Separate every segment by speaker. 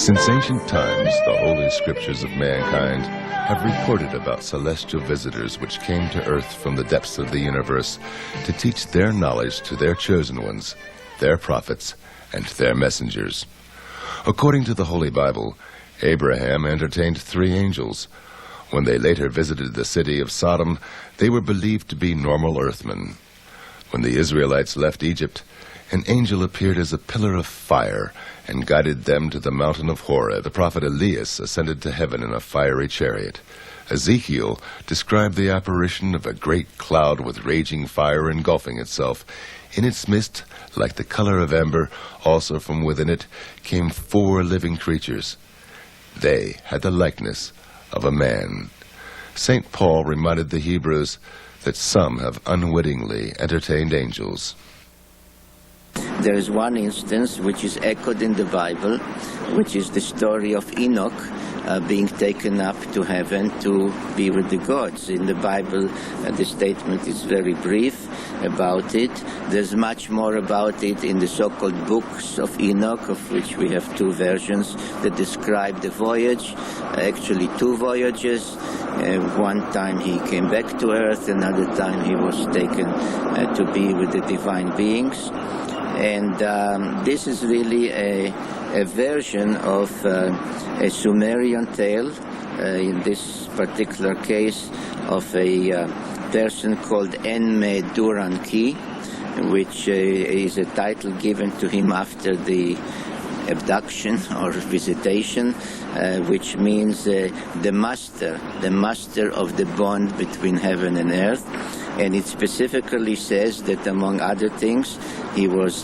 Speaker 1: Since ancient times, the holy scriptures of mankind have reported about celestial visitors which came to earth from the depths of the universe to teach their knowledge to their chosen ones, their prophets, and their messengers. According to the Holy Bible, Abraham entertained 3 angels. When they later visited the city of Sodom, they were believed to be normal earthmen. When the Israelites left Egypt, an angel appeared as a pillar of fire and guided them to the mountain of Horeb. The prophet Elias ascended to heaven in a fiery chariot. Ezekiel described the apparition of a great cloud with raging fire engulfing itself. In its midst, like the color of amber, also from within it came 4 living creatures. They had the likeness of a man. St. Paul reminded the Hebrews that some have unwittingly entertained angels.
Speaker 2: There is one instance which is echoed in the Bible, which is the story of Enoch being taken up to heaven to be with the gods. In the Bible, the statement is very brief about it. There's much more about it in the so-called books of Enoch, of which we have 2 versions that describe the voyage, actually 2 voyages. One time he came back to earth, another time he was taken to be with the divine beings. And this is really a version of a Sumerian tale, in this particular case of a person called Enme-Duranki, which is a title given to him after the abduction or visitation, which means the master of the bond between heaven and earth. And it specifically says that, among other things, he was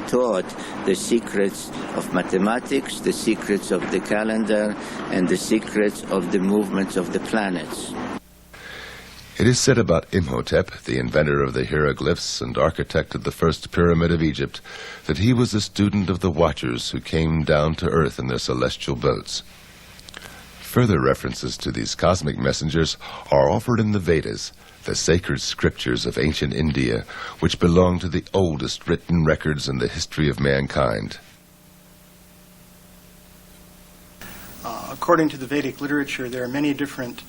Speaker 2: taught the secrets of mathematics, the secrets of the calendar, and the secrets of the movements of the planets.
Speaker 1: It is said about Imhotep, the inventor of the hieroglyphs and architect of the first pyramid of Egypt, that he was a student of the Watchers who came down to earth in their celestial boats. Further references to these cosmic messengers are offered in the Vedas, the sacred scriptures of ancient India, which belong to the oldest written records in the history of mankind.
Speaker 3: According to the Vedic literature, there are many different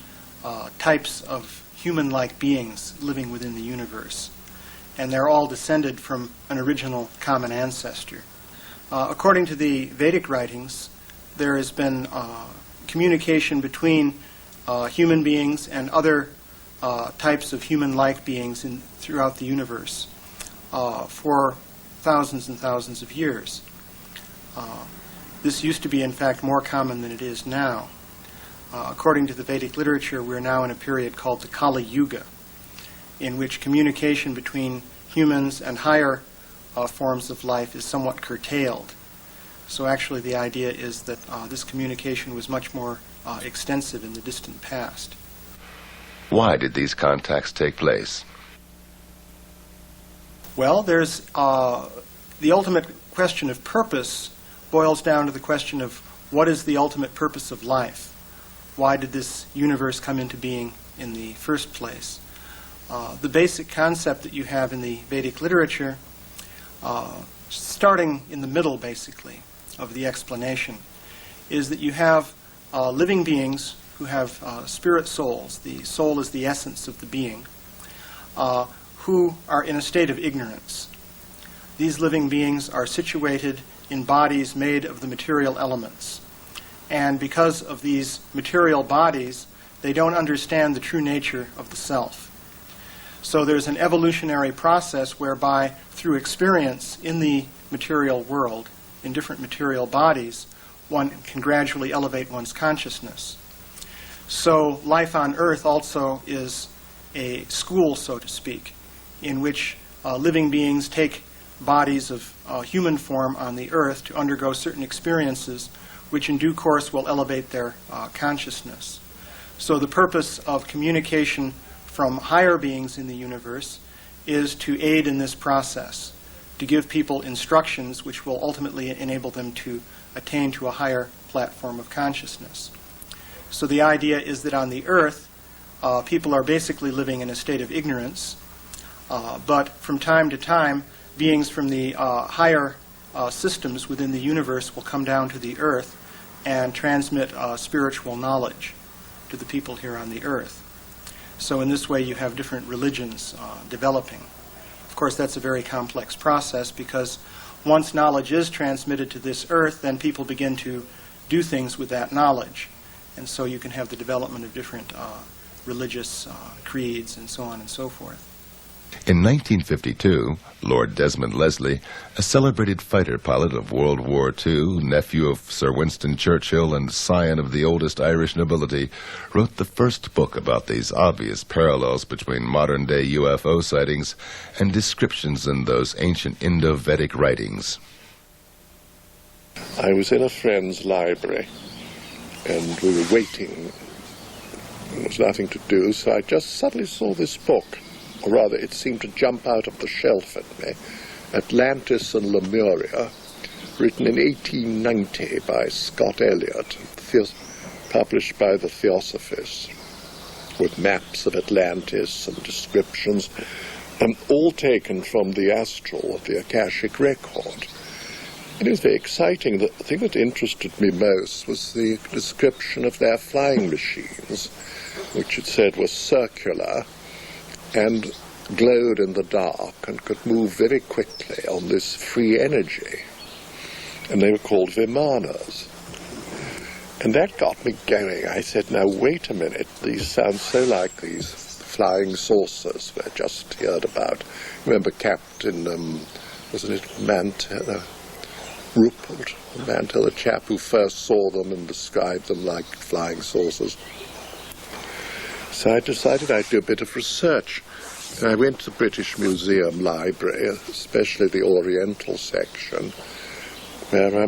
Speaker 3: types of human-like beings living within the universe, and they're all descended from an original common ancestor. According to the Vedic writings, there has been communication between human beings and other types of human-like beings throughout the universe for thousands and thousands of years. This used to be, in fact, more common than it is now. According to the Vedic literature, we're now in a period called the Kali Yuga, in which communication between humans and higher forms of life is somewhat curtailed. So actually the idea is that this communication was much more extensive in the distant past.
Speaker 1: Why did these contacts take place?
Speaker 3: Well, there's the ultimate question of purpose boils down to the question of what is the ultimate purpose of life? Why did this universe come into being in the first place? The basic concept that you have in the Vedic literature, starting in the middle, basically, of the explanation, is that you have living beings who have spirit souls. The soul is the essence of the being, who are in a state of ignorance. These living beings are situated in bodies made of the material elements. And because of these material bodies, they don't understand the true nature of the self. So there's an evolutionary process whereby, through experience in the material world, in different material bodies, one can gradually elevate one's consciousness. So life on Earth also is a school, so to speak, in which living beings take bodies of human form on the Earth to undergo certain experiences which in due course will elevate their consciousness. So the purpose of communication from higher beings in the universe is to aid in this process, to give people instructions which will ultimately enable them to attain to a higher platform of consciousness. So the idea is that on the Earth, people are basically living in a state of ignorance, but from time to time, beings from the higher systems within the universe will come down to the Earth and transmit spiritual knowledge to the people here on the earth. So in this way you have different religions developing. Of course, that's a very complex process, because once knowledge is transmitted to this earth, then people begin to do things with that knowledge. And so you can have the development of different religious creeds and so on and so forth.
Speaker 1: In 1952, Lord Desmond Leslie, a celebrated fighter pilot of World War II, nephew of Sir Winston Churchill and scion of the oldest Irish nobility, wrote the first book about these obvious parallels between modern-day UFO sightings and descriptions in those ancient Indo-Vedic writings.
Speaker 4: I was in a friend's library, and we were waiting. There was nothing to do, so I just suddenly saw this book. Or rather, it seemed to jump out of the shelf at me, Atlantis and Lemuria, written in 1890 by Scott Elliott, published by the Theosophists, with maps of Atlantis and descriptions, all taken from the astral of the Akashic record. It was very exciting. The thing that interested me most was the description of their flying machines, which it said were circular and glowed in the dark and could move very quickly on this free energy. And they were called Vimanas. And that got me going. I said, now wait a minute, these sound so like these flying saucers we just heard about. Remember Captain, wasn't it Mantell, Rupert Mantell, the chap who first saw them and described them like flying saucers. So I decided I'd do a bit of research. And I went to the British Museum Library, especially the Oriental section, where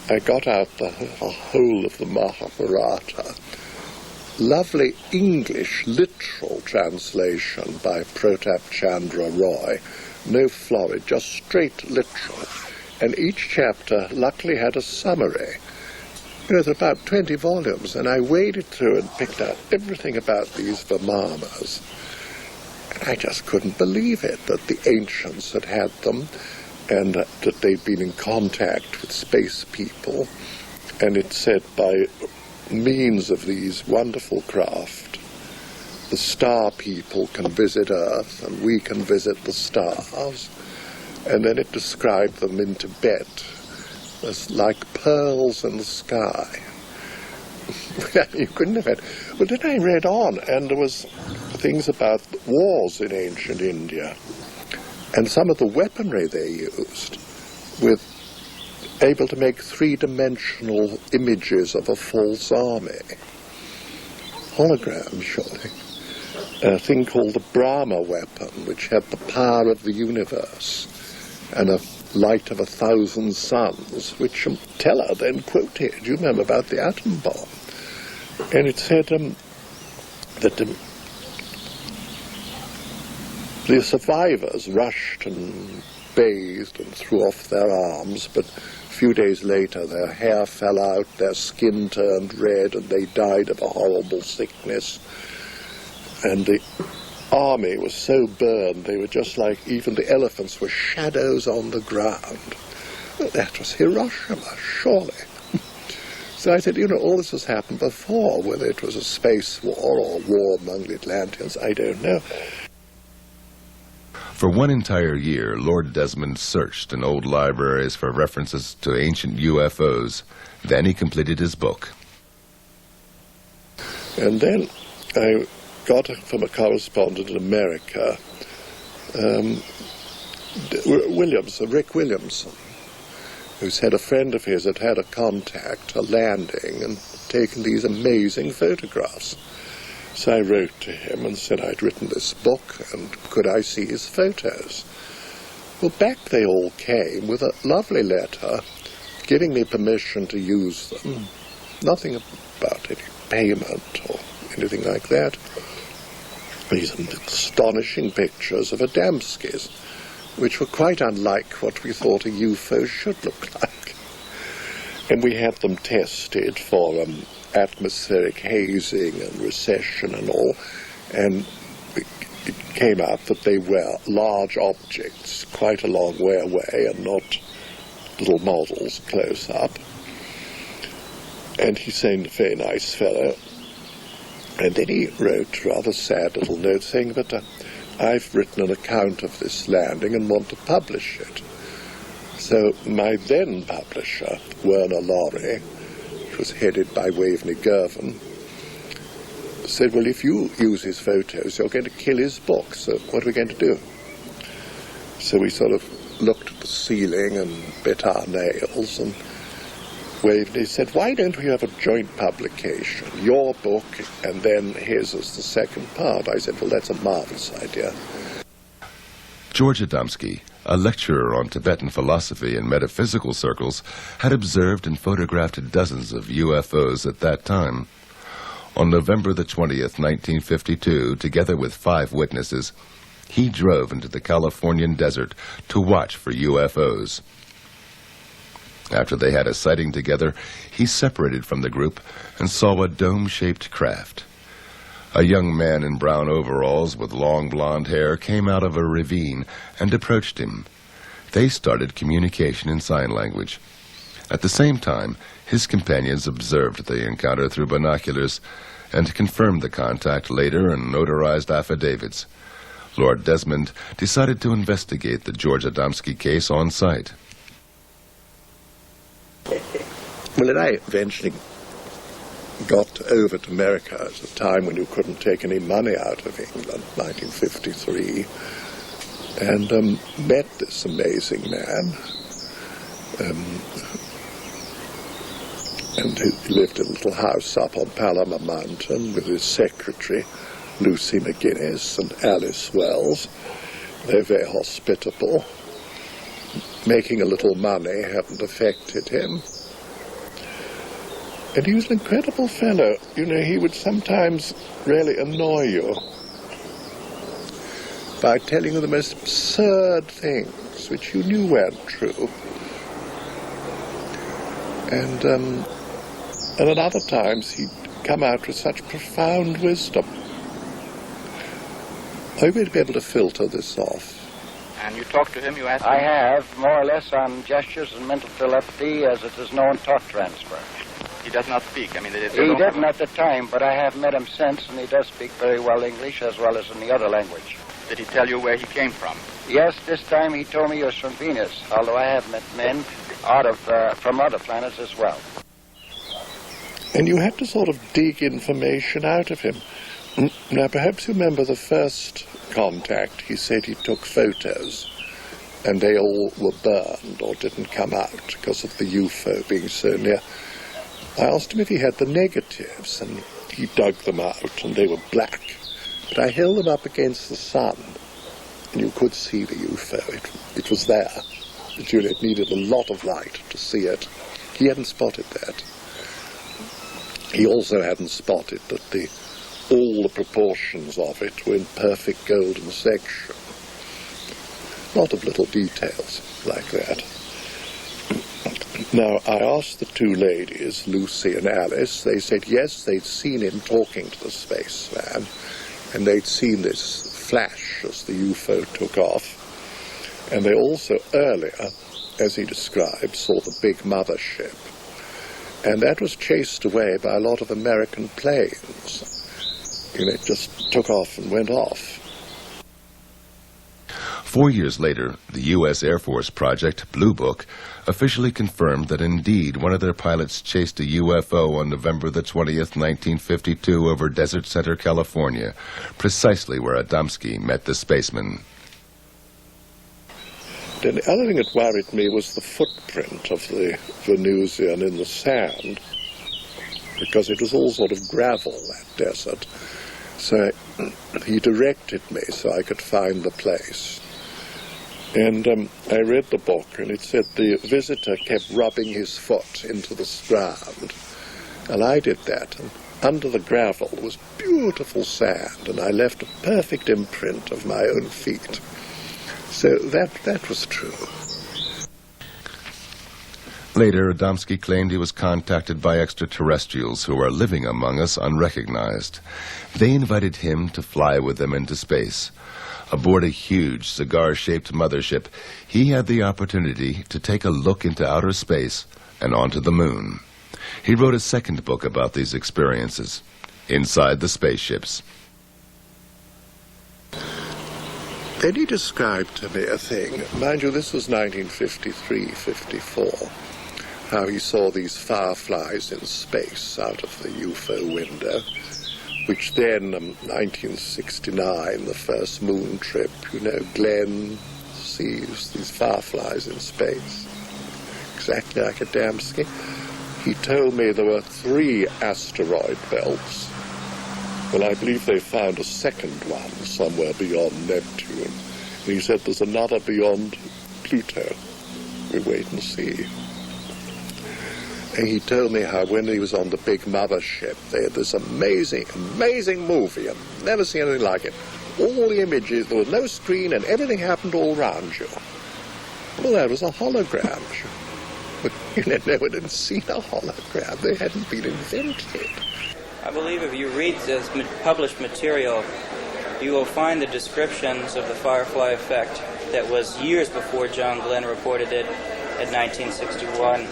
Speaker 4: I got out the whole of the Mahabharata. Lovely English literal translation by Pratap Chandra Roy. No florid, just straight literal. And each chapter luckily had a summary. It was about 20 volumes, and I waded through and picked out everything about these Vimanas. And I just couldn't believe it, that the ancients had had them, and that they'd been in contact with space people. And it said by means of these wonderful craft, the star people can visit Earth, and we can visit the stars. And then it described them in Tibet as like pearls in the sky. You couldn't have had... Well, then I read on, and there was things about wars in ancient India, and some of the weaponry they used, with able to make three-dimensional images of a false army. Hologram, surely. A thing called the Brahma weapon, which had the power of the universe, and a light of 1,000 suns, which Teller then quoted. You remember about the atom bomb. And it said that the survivors rushed and bathed and threw off their arms, but a few days later their hair fell out, their skin turned red, and they died of a horrible sickness. And the army was so burned, they were just like, even the elephants were shadows on the ground. Well, that was Hiroshima, surely. So I said, all this has happened before, whether it was a space war or war among the Atlanteans, I don't know.
Speaker 1: For one entire year, Lord Desmond searched in old libraries for references to ancient UFOs. Then he completed his book.
Speaker 4: And then I got from a correspondent in America, Rick Williamson, who said a friend of his had a contact, a landing, and taken these amazing photographs. So I wrote to him and said I'd written this book, and could I see his photos? Well, back they all came with a lovely letter giving me permission to use them. Nothing about any payment or anything like that. These astonishing pictures of Adamskis, which were quite unlike what we thought a UFO should look like. And we had them tested for atmospheric hazing and recession and all, and it came out that they were large objects quite a long way away and not little models close up. And he seemed a very nice fellow. And then he wrote a rather sad little note saying that I've written an account of this landing and want to publish it. So my then publisher, Werner Laurie, which was headed by Waveney Governs, said, well, if you use his photos, you're going to kill his book, so what are we going to do? So we sort of looked at the ceiling and bit our nails, and Waveney said, why don't we have a joint publication, your book and then his as the second part? I said, well, that's a marvelous idea.
Speaker 1: George Adamski, a lecturer on Tibetan philosophy in metaphysical circles, had observed and photographed dozens of UFOs at that time. On November the 20th, 1952, together with 5 witnesses, he drove into the Californian desert to watch for UFOs. After they had a sighting together, he separated from the group and saw a dome-shaped craft. A young man in brown overalls with long blonde hair came out of a ravine and approached him. They started communication in sign language. At the same time, his companions observed the encounter through binoculars and confirmed the contact later in notarized affidavits. Lord Desmond decided to investigate the George Adamski case on site.
Speaker 4: Well, and I eventually got over to America at a time when you couldn't take any money out of England, 1953, and met this amazing man. And he lived in a little house up on Palomar Mountain with his secretary, Lucy McGuinness, and Alice Wells. They're very hospitable. Making a little money hadn't affected him. And he was an incredible fellow. You know, he would sometimes really annoy you by telling you the most absurd things which you knew weren't true. And at other times he'd come out with such profound wisdom. Are you going to be able to filter this off?
Speaker 5: And you talked to him, you asked him?
Speaker 6: I have, more or less on gestures and mental telepathy, as it is known talk transfer.
Speaker 5: He does not speak. I mean,
Speaker 6: he didn't at the time, but I have met him since, and he does speak very well English as well as in the other language.
Speaker 5: Did he tell you where he came from?
Speaker 6: Yes, this time he told me he was from Venus, although I have met men from other planets as well.
Speaker 4: And you had to sort of dig information out of him. Now, perhaps you remember the first contact, he said he took photos, and they all were burned or didn't come out because of the UFO being so near. I asked him if he had the negatives, and he dug them out, and they were black. But I held them up against the sun, and you could see the UFO. It was there. But, you know, it needed a lot of light to see it. He hadn't spotted that. He also hadn't spotted that all the proportions of it were in perfect golden section. A lot of little details like that. Now, I asked the 2 ladies, Lucy and Alice. They said yes, they'd seen him talking to the spaceman, and they'd seen this flash as the UFO took off. And they also earlier, as he described, saw the big mothership. And that was chased away by a lot of American planes. You know, it just took off and went off.
Speaker 1: 4 years later, the U.S. Air Force project, Blue Book, officially confirmed that indeed one of their pilots chased a UFO on November the 20th, 1952 over Desert Center, California, precisely where Adamski met the spaceman.
Speaker 4: Then the other thing that worried me was the footprint of the Venusian in the sand, because it was all sort of gravel, that desert. So he directed me so I could find the place. And I read the book, and it said the visitor kept rubbing his foot into the ground. And I did that, and under the gravel was beautiful sand, and I left a perfect imprint of my own feet. So that was true.
Speaker 1: Later, Adamski claimed he was contacted by extraterrestrials who are living among us unrecognized. They invited him to fly with them into space. Aboard a huge cigar-shaped mothership, he had the opportunity to take a look into outer space and onto the moon. he wrote a second book about these experiences, Inside the Spaceships.
Speaker 4: Then he described to me a thing, mind you, this was 1953-54, how he saw these fireflies in space out of the UFO window, which then, 1969, the first moon trip, you know, Glenn sees these fireflies in space, exactly like Adamski. He told me there were 3 asteroid belts. Well, I believe they found a second one somewhere beyond Neptune. And he said there's another beyond Pluto. We wait and see. And he told me how when he was on the big mothership, they had this amazing, amazing movie. I've never seen anything like it. All the images, there was no screen, and everything happened all around you. Well, that was a hologram. But you know, no one had seen a hologram. They hadn't been invented.
Speaker 7: I believe if you read this published material, you will find the descriptions of the firefly effect that was years before John Glenn reported it in 1961.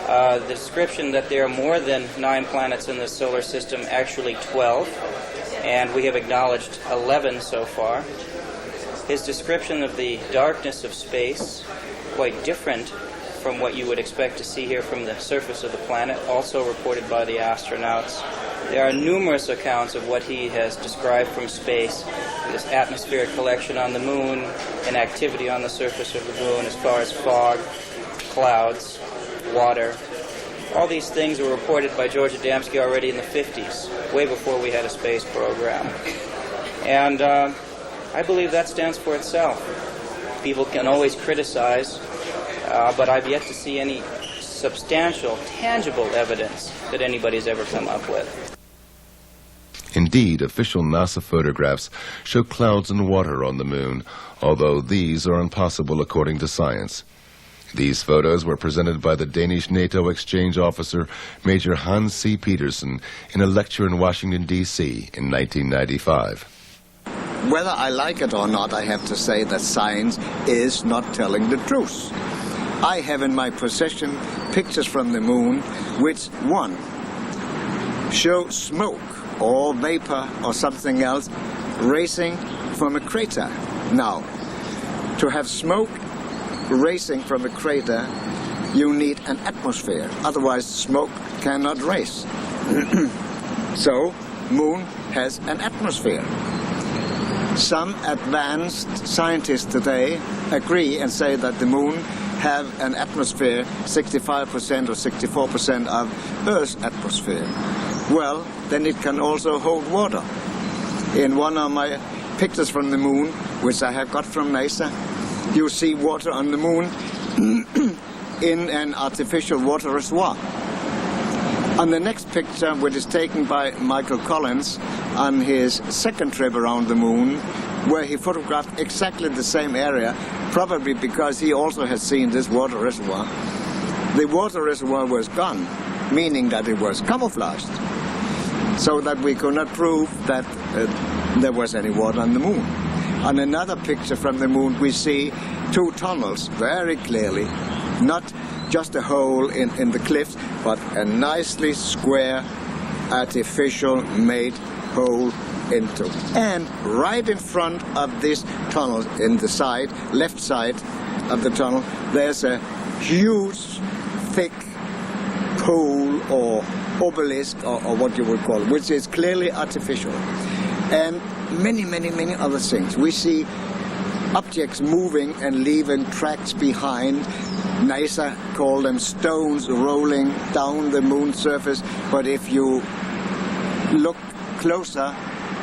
Speaker 7: The description that there are more than 9 planets in the solar system, actually 12, and we have acknowledged 11 so far. His description of the darkness of space, quite different from what you would expect to see here from the surface of the planet, also reported by the astronauts. There are numerous accounts of what he has described from space, this atmospheric collection on the moon, and activity on the surface of the moon as far as fog, clouds, water. All these things were reported by George Adamski already in the 50s, way before we had a space program. And I believe that stands for itself. People can always criticize, but I've yet to see any substantial, tangible evidence that anybody's ever come up with.
Speaker 1: Indeed, official NASA photographs show clouds and water on the moon, although these are impossible according to science. These photos were presented by the Danish NATO exchange officer, Major Hans C. Petersen, in a lecture in Washington, D.C. in 1995.
Speaker 8: Whether I like it or not, I have to say that science is not telling the truth. I have in my possession pictures from the moon which, one, show smoke or vapor or something else racing from a crater. Now, to have smoke racing from a crater, you need an atmosphere. Otherwise, smoke cannot race. So, moon has an atmosphere. Some advanced scientists today agree and say that the moon have an atmosphere 65% or 64% of Earth's atmosphere. Well, then it can also hold water. In one of my pictures from the moon, which I have got from NASA, you see water on the moon in an artificial water reservoir. On the next picture, which is taken by Michael Collins on his second trip around the moon, where he photographed exactly the same area, probably because he also had seen this water reservoir. The water reservoir was gone, meaning that it was camouflaged, so that we could not prove that there was any water on the moon. On another picture from the moon, we see 2 tunnels very clearly, not just a hole in the cliffs, but a nicely square, artificial made hole into. And right in front of this tunnel, in the side, left side of the tunnel, there's a huge, thick pole or obelisk, or what you would call it, which is clearly artificial. And many, many, many other things. We see objects moving and leaving tracks behind. NASA call them stones rolling down the moon's surface, but if you look closer,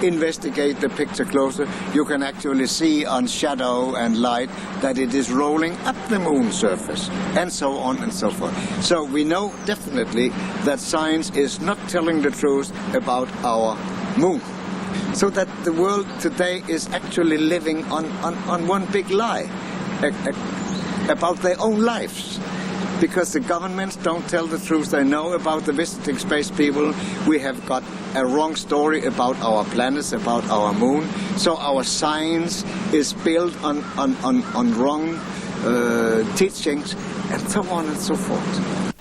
Speaker 8: investigate the picture closer, you can actually see on shadow and light that it is rolling up the moon's surface, and so on and so forth. So we know definitely that science is not telling the truth about our moon. So that the world today is actually living on one big lie about their own lives. Because the governments don't tell the truth they know about the visiting space people. We have got a wrong story about our planets, about our moon. So our science is built on wrong teachings, and so on and so forth.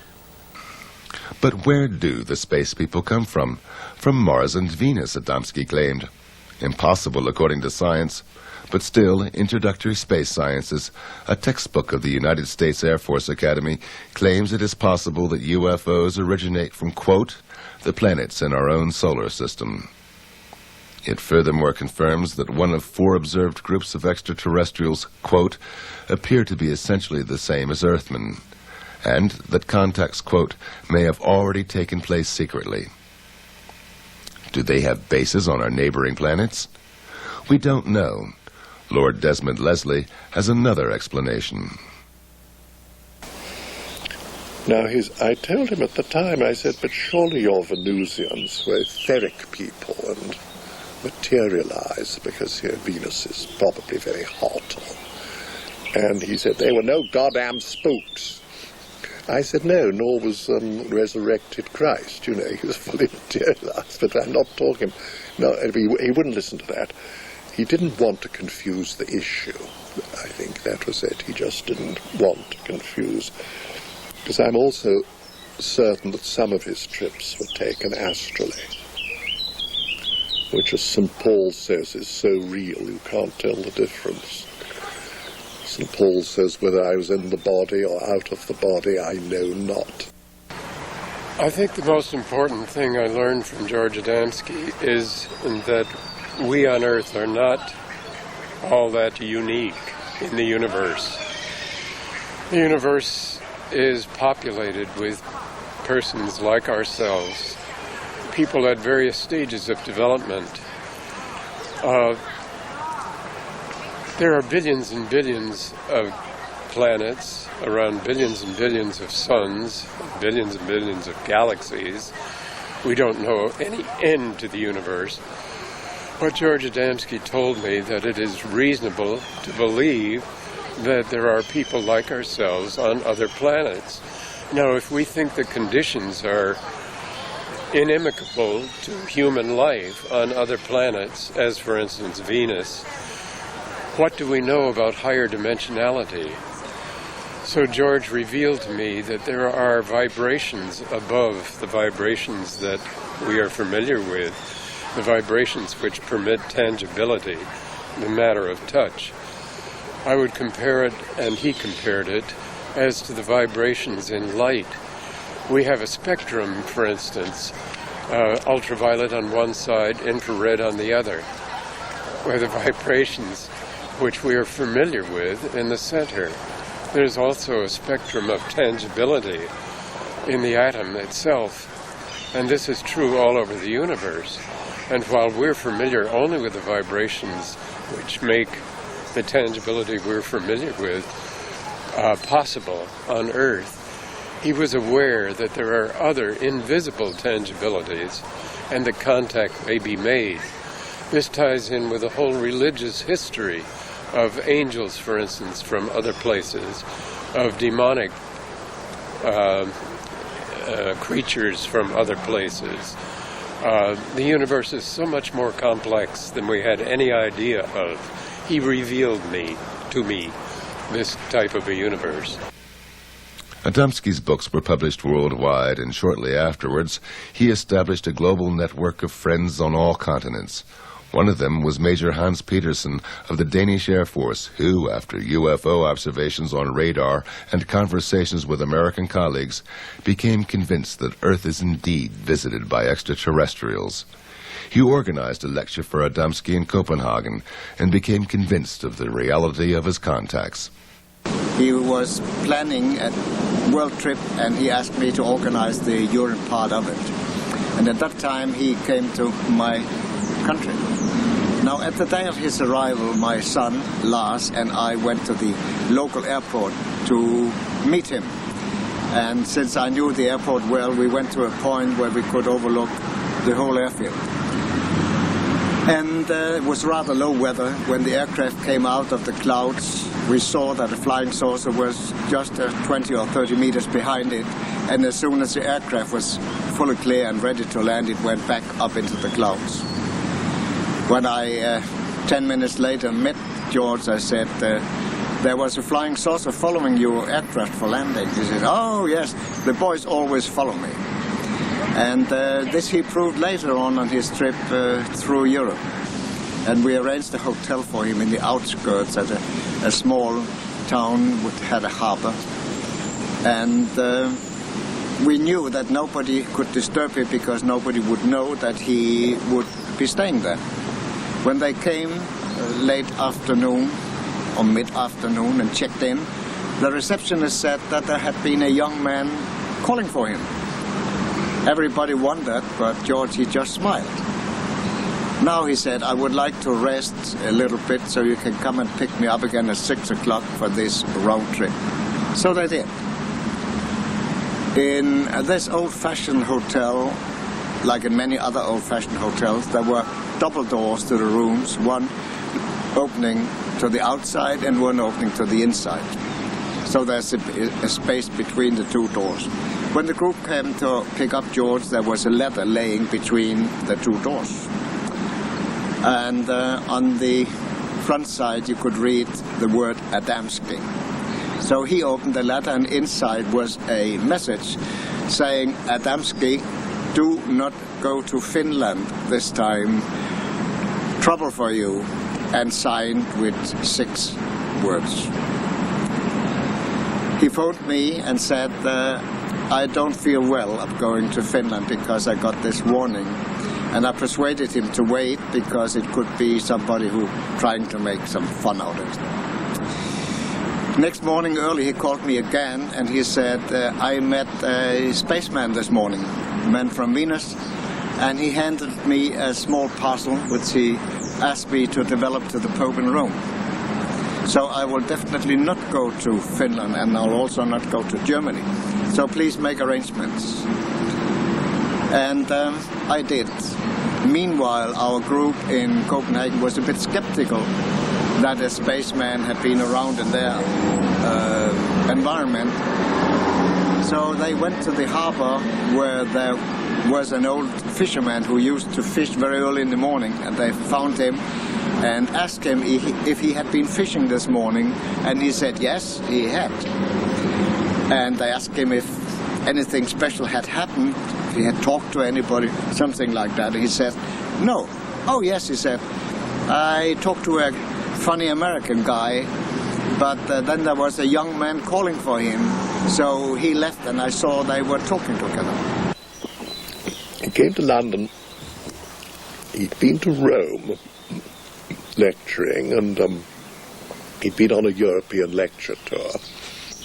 Speaker 1: But where do the space people come from? From Mars and Venus, Adamski claimed. Impossible according to science, but still, Introductory Space Sciences, a textbook of the United States Air Force Academy, claims it is possible that UFOs originate from, quote, the planets in our own solar system. It furthermore confirms that one of 4 observed groups of extraterrestrials, quote, appear to be essentially the same as Earthmen, and that contacts, quote, may have already taken place secretly. Do they have bases on our neighboring planets? We don't know. Lord Desmond Leslie has another explanation.
Speaker 4: Now, I told him at the time, I said, but surely your Venusians were etheric people and materialize because here Venus is probably very hot. And he said, they were no goddamn spooks. I said, no, nor was resurrected Christ. You know, he was fully materialized, but I'm not talking. No, he wouldn't listen to that. He didn't want to confuse the issue. I think that was it. He just didn't want to confuse. Because I'm also certain that some of his trips were taken astrally, which, as St. Paul says, is so real you can't tell the difference. St. Paul says, whether I was in the body or out of the body, I know not.
Speaker 9: I think the most important thing I learned from George Adamski is that we on Earth are not all that unique in the universe. The universe is populated with persons like ourselves, people at various stages of development. There are billions and billions of planets, around billions and billions of suns, billions and billions of galaxies. We don't know any end to the universe. But George Adamski told me that it is reasonable to believe that there are people like ourselves on other planets. Now, if we think the conditions are inimical to human life on other planets, as for instance Venus, what do we know about higher dimensionality? So George revealed to me that there are vibrations above the vibrations that we are familiar with, the vibrations which permit tangibility, the matter of touch. I would compare it, and he compared it, as to the vibrations in light. We have a spectrum, for instance, ultraviolet on one side, infrared on the other, where the vibrations which we are familiar with in the center. There's also a spectrum of tangibility in the atom itself, and this is true all over the universe. And while we're familiar only with the vibrations which make the tangibility we're familiar with possible on Earth, he was aware that there are other invisible tangibilities and that contact may be made. This ties in with the whole religious history of angels, for instance, from other places, of demonic creatures from other places. The universe is so much more complex than we had any idea of. He revealed to me this type of a universe.
Speaker 1: Adamski's books were published worldwide, and shortly afterwards, he established a global network of friends on all continents. One of them was Major Hans Petersen of the Danish Air Force, who, after UFO observations on radar and conversations with American colleagues, became convinced that Earth is indeed visited by extraterrestrials. He organized a lecture for Adamski in Copenhagen and became convinced of the reality of his contacts.
Speaker 8: He was planning a world trip, and he asked me to organize the Europe part of it. And at that time, he came to my country. Now, at the day of his arrival, my son, Lars, and I went to the local airport to meet him. And since I knew the airport well, we went to a point where we could overlook the whole airfield. And it was rather low weather. When the aircraft came out of the clouds, we saw that a flying saucer was just 20 or 30 meters behind it. And as soon as the aircraft was fully clear and ready to land, it went back up into the clouds. When I, 10 minutes later, met George, I said, there was a flying saucer following your aircraft for landing. He said, oh, yes, the boys always follow me. And this he proved later on his trip through Europe. And we arranged a hotel for him in the outskirts at a small town which had a harbor. And we knew that nobody could disturb him because nobody would know that he would be staying there. When they came late afternoon or mid-afternoon and checked in, the receptionist said that there had been a young man calling for him. Everybody wondered, but George, he just smiled. Now, he said, I would like to rest a little bit so you can come and pick me up again at 6 o'clock for this road trip. So they did. In this old-fashioned hotel, like in many other old-fashioned hotels, there were double doors to the rooms, one opening to the outside and one opening to the inside. So there's a space between the two doors. When the group came to pick up George, there was a ladder laying between the two doors. And on the front side, you could read the word Adamski. So he opened the ladder, and inside was a message saying, Adamski, do not go to Finland this time. Trouble for you. And signed with 6 words. He phoned me and said, I don't feel well of going to Finland because I got this warning. And I persuaded him to wait because it could be somebody who trying to make some fun out of it. Next morning early he called me again and he said, I met a spaceman this morning, a man from Venus, and he handed me a small parcel which he asked me to develop to the Pope in Rome. So I will definitely not go to Finland, and I'll also not go to Germany. So please make arrangements. And I did. Meanwhile, our group in Copenhagen was a bit skeptical that a spaceman had been around in their environment. So they went to the harbor where there was an old fisherman who used to fish very early in the morning, and they found him and asked him if he had been fishing this morning, and he said yes, he had. And they asked him if anything special had happened, if he had talked to anybody, something like that. He said no. Oh yes, he said, I talked to a funny American guy, but then there was a young man calling for him, so he left and I saw they were talking together.
Speaker 4: He came to London. He'd been to Rome lecturing, and he'd been on a European lecture tour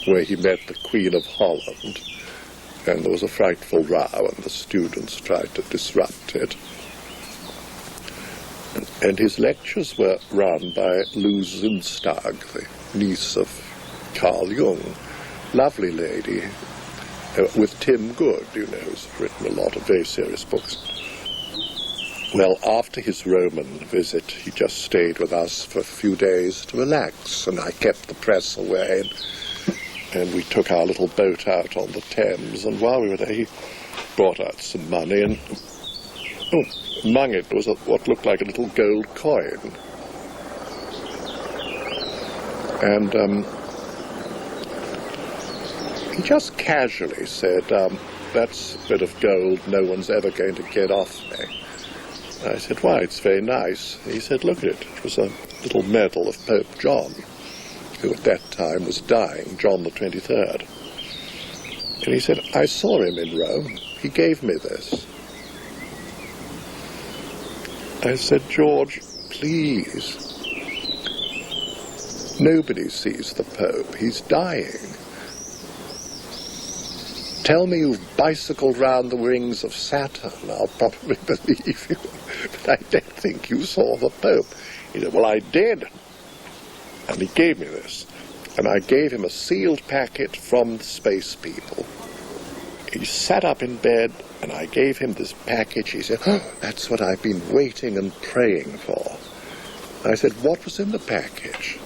Speaker 4: where he met the Queen of Holland, and there was a frightful row and the students tried to disrupt it. And his lectures were run by Lou Zimstag, the niece of Carl Jung, lovely lady, with Tim Good, you know, who's written a lot of very serious books. Well, after his Roman visit, he just stayed with us for a few days to relax, and I kept the press away, and we took our little boat out on the Thames, and while we were there, he brought out some money, and among it was what looked like a little gold coin. And he just casually said, that's a bit of gold no one's ever going to get off me. I said, why, it's very nice. He said, look at it. It was a little medal of Pope John, who at that time was dying, John the 23rd. And he said, I saw him in Rome. He gave me this. I said, George, please. Nobody sees the Pope. He's dying. Tell me you've bicycled round the rings of Saturn, I'll probably believe you. But I don't think you saw the Pope. He said, well, I did. And he gave me this. And I gave him a sealed packet from the space people. He sat up in bed, and I gave him this package. He said, oh, that's what I've been waiting and praying for. I said, what was in the package?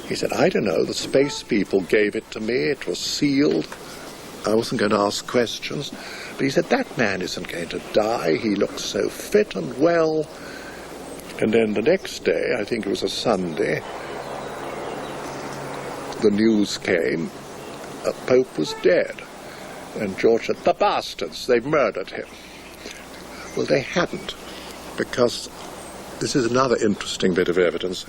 Speaker 4: He said, I don't know. The space people gave it to me. It was sealed. I wasn't going to ask questions. But he said, that man isn't going to die. He looks so fit and well. And then the next day, I think it was a Sunday, the news came, the Pope was dead. And George said, "The bastards, they've murdered him." Well, they hadn't, because this is another interesting bit of evidence.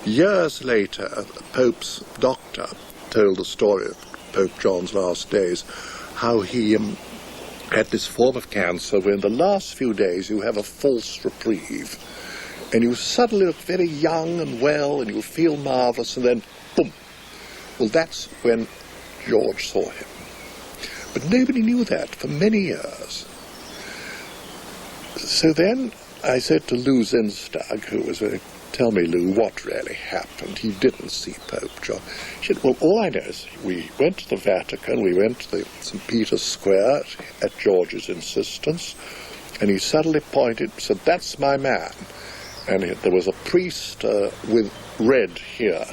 Speaker 4: Years later, the Pope's doctor told the story of Pope John's last days, how he had this form of cancer where in the last few days you have a false reprieve, and you suddenly look very young and well, and you feel marvellous, and then, boom. Well, that's when George saw him. But nobody knew that for many years. So then I said to Lou Zinstag, who was going to tell me, "Lou, what really happened?" He didn't see Pope John. She said, "Well, all I know is we went to the Vatican, we went to the St. Peter's Square at George's insistence, and he suddenly pointed and said, 'That's my man.' And there was a priest with red here.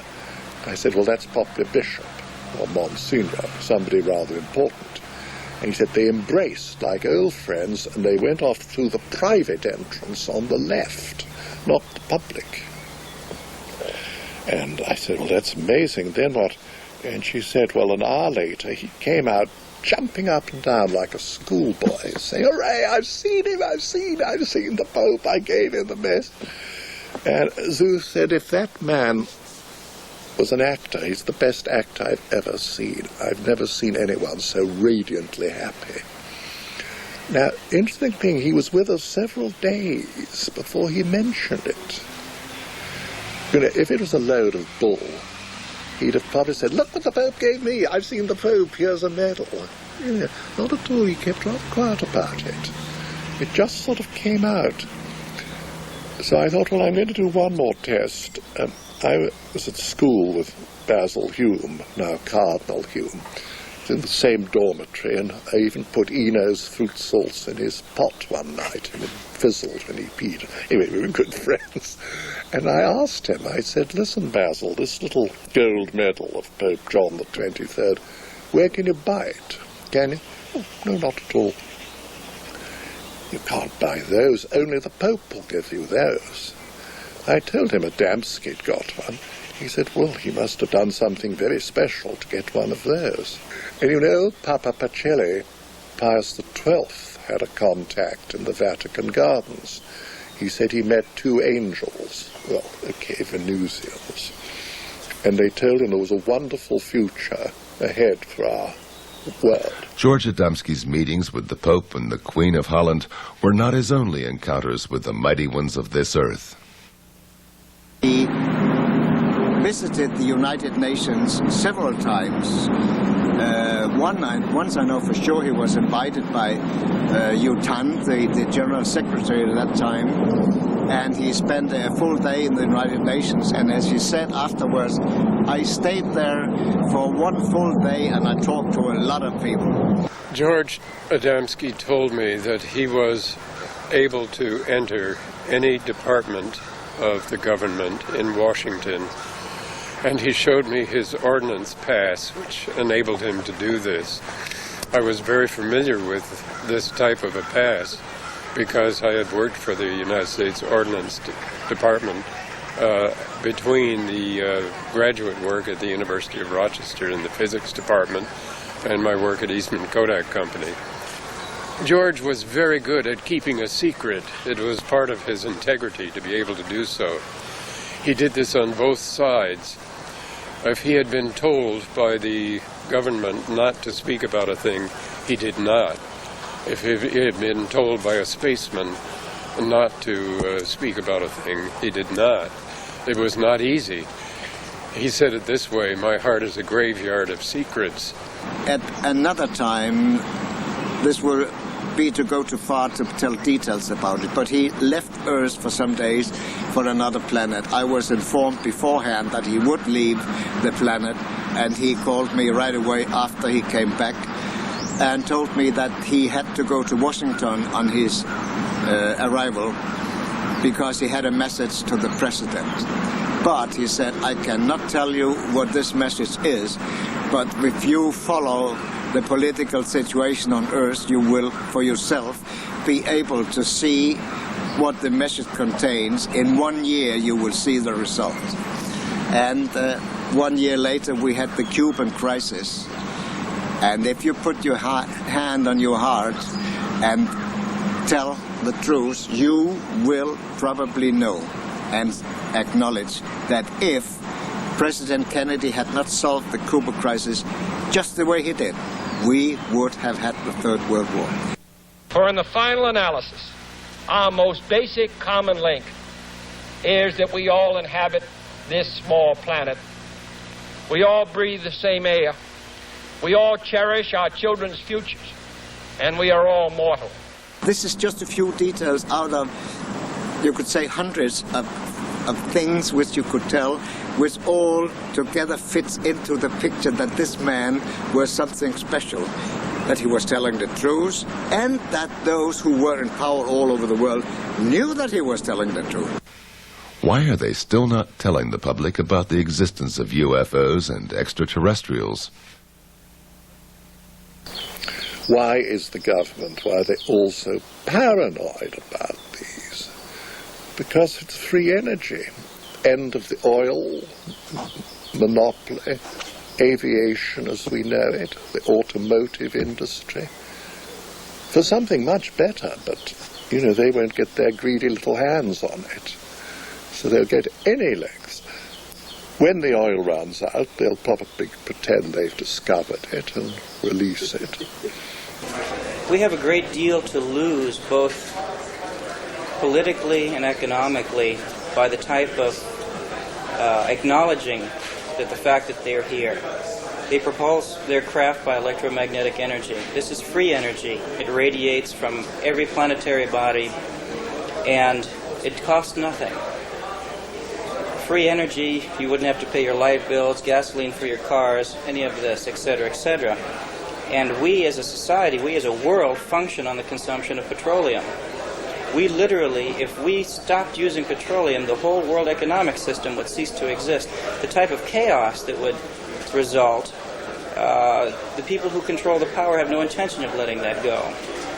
Speaker 4: I said, 'Well, that's probably a bishop or Monsignor, somebody rather important.' And he said they embraced like old friends, and they went off through the private entrance on the left, not the public." And I said, "Well, that's amazing. Then what?" And she said, "Well, an hour later, he came out jumping up and down like a schoolboy, saying, 'Hooray, I've seen him, I've seen the Pope, I gave him the best.'" And Zeus said, "If that man was an actor, he's the best actor I've ever seen. I've never seen anyone so radiantly happy." Now, interesting thing, he was with us several days before he mentioned it. You know, if it was a load of bull, he'd have probably said, "Look what the Pope gave me, I've seen the Pope, here's a medal." Yeah, not at all, he kept rather quiet about it. It just sort of came out. So I thought, well, I'm going to do one more test. I was at school with Basil Hume, now Cardinal Hume. He was in the same dormitory, and I even put Eno's fruit sauce in his pot one night, and it fizzled when he peed. Anyway, we were good friends. And I asked him, I said, "Listen, Basil, this little gold medal of Pope John the 23rd, where can you buy it? Can you?" "Oh, no, not at all." "You can't buy those. Only the Pope will give you those." I told him Adamski'd got one. He said, "Well, he must have done something very special to get one of those." And you know, Papa Pacelli, Pius XII, had a contact in the Vatican Gardens. He said he met two angels, well, okay, Venusians, and they told him there was a wonderful future ahead for our world.
Speaker 1: George Adamski's meetings with the Pope and the Queen of Holland were not his only encounters with the mighty ones of this earth.
Speaker 8: He visited the United Nations several times. Once I know for sure he was invited by Utan, the General Secretary at that time, and he spent a full day in the United Nations, and as he said afterwards, "I stayed there for one full day and I talked to a lot of people."
Speaker 9: George Adamski told me that he was able to enter any department of the government in Washington, and he showed me his ordnance pass, which enabled him to do this. I was very familiar with this type of a pass because I had worked for the United States Ordnance Department between the graduate work at the University of Rochester in the physics department and my work at Eastman Kodak Company. George was very good at keeping a secret. It was part of his integrity to be able to do so. He did this on both sides. If he had been told by the government not to speak about a thing, he did not. If he had been told by a spaceman not to speak about a thing, he did not. It was not easy. He said it this way, "My heart is a graveyard of secrets."
Speaker 8: At another time, this will be to go too far to tell details about it, but he left Earth for some days for another planet. I was informed beforehand that he would leave the planet, and he called me right away after he came back and told me that he had to go to Washington on his arrival because he had a message to the president. But he said, "I cannot tell you what this message is, but if you follow the political situation on Earth, you will, for yourself, be able to see what the message contains. In 1 year, you will see the result." And 1 year later, we had the Cuban crisis. And if you put your hand on your heart and tell the truth, you will probably know and acknowledge that if President Kennedy had not solved the Cuba crisis just the way he did, we would have had the Third World War.
Speaker 10: For in the final analysis, our most basic common link is that we all inhabit this small planet. We all breathe the same air. We all cherish our children's futures. And we are all mortal.
Speaker 8: This is just a few details out of, you could say, hundreds of things which you could tell, which all together fits into the picture that this man was something special, that he was telling the truth, and that those who were in power all over the world knew that he was telling the truth.
Speaker 1: Why are they still not telling the public about the existence of UFOs and extraterrestrials?
Speaker 4: Why is the government, why are they all so paranoid about these? Because it's free energy. End of the oil monopoly, aviation as we know it, the automotive industry. For something much better, but, you know, they won't get their greedy little hands on it. So they'll go to any lengths. When the oil runs out, they'll probably pretend they've discovered it and release it.
Speaker 7: We have a great deal to lose, both politically and economically, by the type of acknowledging that the fact that they're here. They propulse their craft by electromagnetic energy. This is free energy. It radiates from every planetary body, and it costs nothing. Free energy, you wouldn't have to pay your light bills, gasoline for your cars, any of this, etc., etc. And we as a society, we as a world, function on the consumption of petroleum. We literally, if we stopped using petroleum, the whole world economic system would cease to exist. The type of chaos that would result, the people who control the power have no intention of letting that go.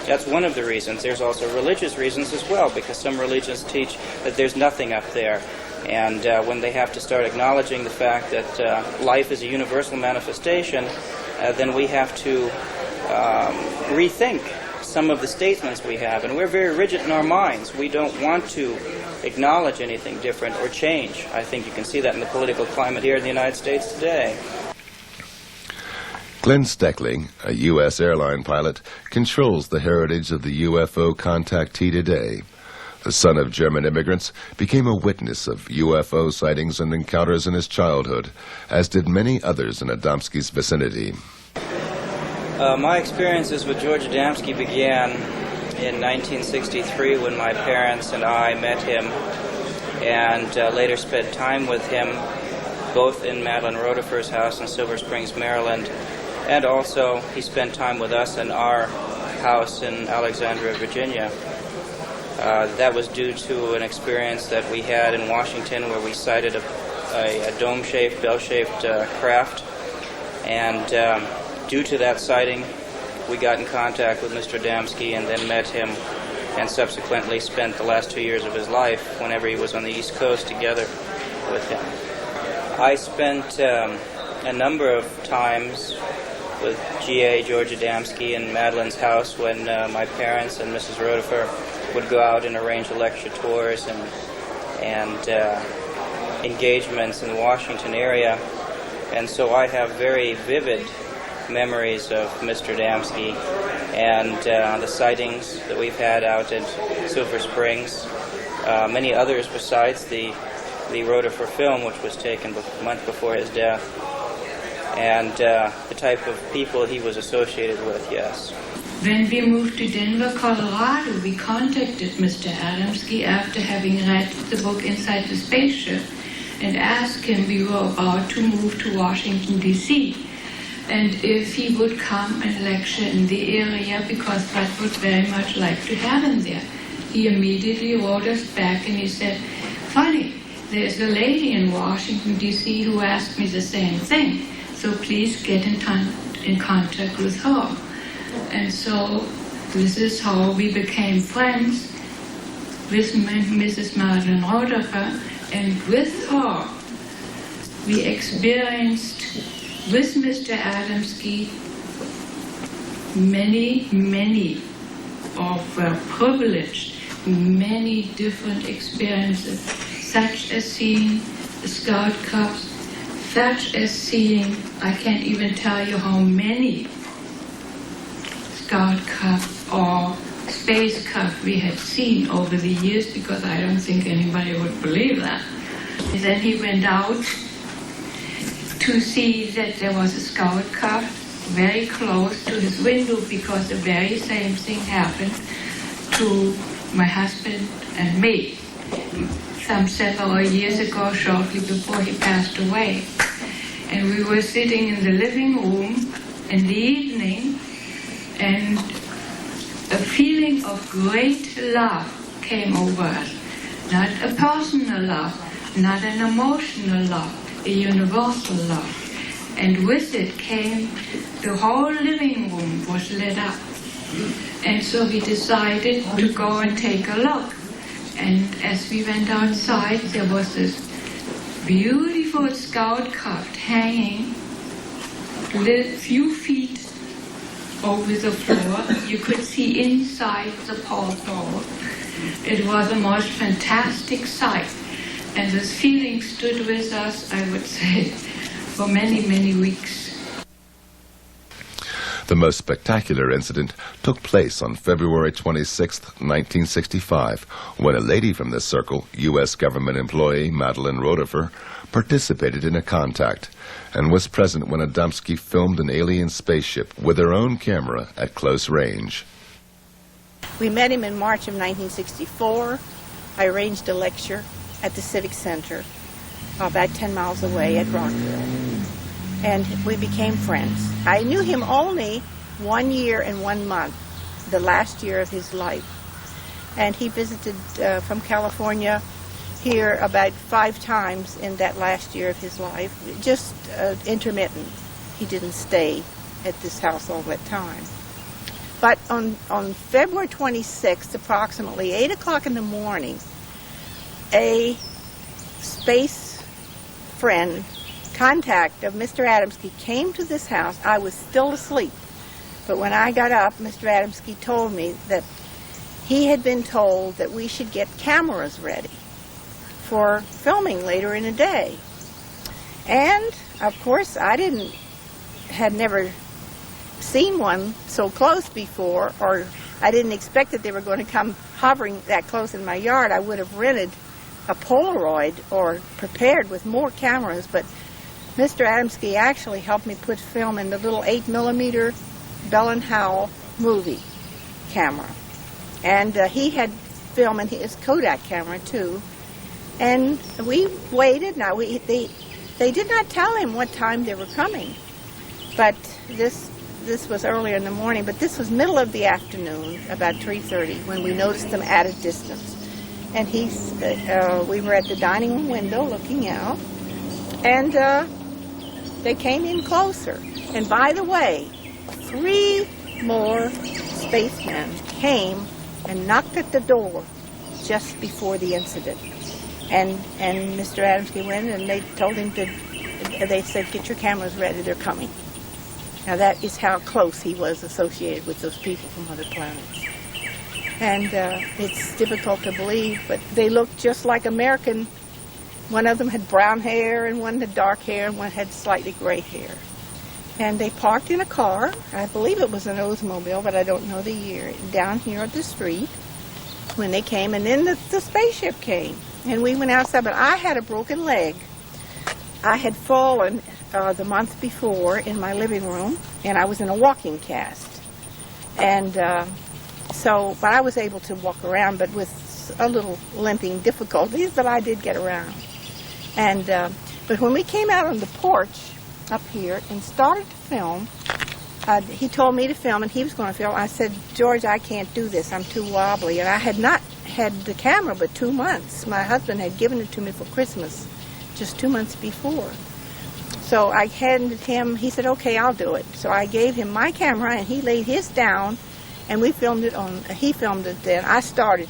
Speaker 7: That's one of the reasons. There's also religious reasons as well, because some religions teach that there's nothing up there. And when they have to start acknowledging the fact that life is a universal manifestation, then we have to rethink some of the statements we have. And we're very rigid in our minds. We don't want to acknowledge anything different or change. I think you can see that in the political climate here in the United States today.
Speaker 1: Glenn Steckling, a U.S. airline pilot, controls the heritage of the UFO contactee today. The son of German immigrants, became a witness of UFO sightings and encounters in his childhood, as did many others in Adamski's vicinity.
Speaker 7: My experiences with George Adamski began in 1963 when my parents and I met him and later spent time with him both in Madeline Rotifer's house in Silver Springs, Maryland, and also he spent time with us in our house in Alexandria, Virginia. That was due to an experience that we had in Washington where we sighted a dome-shaped, bell-shaped craft, and due to that sighting, we got in contact with Mr. Adamski and then met him, and subsequently spent the last 2 years of his life, whenever he was on the East Coast, together with him. I spent a number of times with G.A. George Adamski in Madeline's house when my parents and Mrs. Rotifer would go out and arrange lecture tours and engagements in the Washington area. And so I have very vivid memories of Mr. Adamski and the sightings that we've had out at Silver Springs. Many others besides the Rotifer film, which was taken a month before his death. And the type of people he was associated with, yes.
Speaker 11: When we moved to Denver, Colorado, we contacted Mr. Adamski after having read the book Inside the Spaceship and asked him, we were about to move to Washington, D.C., and if he would come and lecture in the area because Fred would very much like to have him there. He immediately wrote us back and he said, funny, there's a lady in Washington, D.C. who asked me the same thing, so please get in contact with her. And so this is how we became friends with Mrs. Madeline Rotifer, and with her we experienced with Mr. Adamski many, many of privileged, many different experiences, such as seeing Scout Cups, such as seeing, I can't even tell you how many Scout Cups or Space Cup we had seen over the years, because I don't think anybody would believe that. And then he went out to see that there was a Scout Cup very close to his window, because the very same thing happened to my husband and me some several years ago, shortly before he passed away. And we were sitting in the living room in the evening, and a feeling of great love came over us. Not a personal love, not an emotional love, a universal love. And with it came, the whole living room was lit up. And so we decided to go and take a look. And as we went outside, there was this beautiful Scout Cup hanging a few feet over the floor. You could see inside the porthole. It was the most fantastic sight. And this feeling stood with us, I would say, for many, many weeks.
Speaker 1: The most spectacular incident took place on February 26, 1965, when a lady from this circle, U.S. government employee Madeline Rotifer, participated in a contact and was present when Adamski filmed an alien spaceship with her own camera at close range.
Speaker 12: We met him in March of 1964. I arranged a lecture at the Civic Center about 10 miles away at Rockville. And we became friends. I knew him only 1 year and 1 month, the last year of his life. And he visited from California here about 5 times in that last year of his life, just intermittent. He didn't stay at this house all that time. But on February 26th, approximately 8 o'clock in the morning, a space friend, contact of Mr. Adamski, came to this house. I was still asleep, but when I got up, Mr. Adamski told me that he had been told that we should get cameras ready for filming later in the day. And of course, I had never seen one so close before, or I didn't expect that they were going to come hovering that close in my yard. I would have rented a Polaroid or prepared with more cameras, but Mr. Adamski actually helped me put film in the little 8mm Bell & Howell movie camera. And he had film in his Kodak camera, too. And we waited. Now, they did not tell him what time they were coming. But this was earlier in the morning, but this was middle of the afternoon, about 3:30, when we noticed them at a distance. And we were at the dining room window looking out, and they came in closer. And by the way, 3 more spacemen came and knocked at the door just before the incident. And Mr. Adamski went, and they told him they said, "Get your cameras ready, they're coming." Now that is how close he was associated with those people from other planets. And it's difficult to believe, but they looked just like American. One of them had brown hair, and one had dark hair, and one had slightly gray hair. And they parked in a car, I believe it was an Oldsmobile, but I don't know the year, down here at the street when they came, and then the spaceship came. And we went outside, but I had a broken leg. I had fallen the month before in my living room, and I was in a walking cast. And but I was able to walk around, but with a little limping difficulties, but I did get around. And but when we came out on the porch up here and started to film, he told me to film, and he was going to film. I said, "George, I can't do this. I'm too wobbly." And I had not had the camera but 2 months. My husband had given it to me for Christmas just 2 months before. So I handed him, he said, "Okay, I'll do it." So I gave him my camera, and he laid his down, and he filmed it then. I started,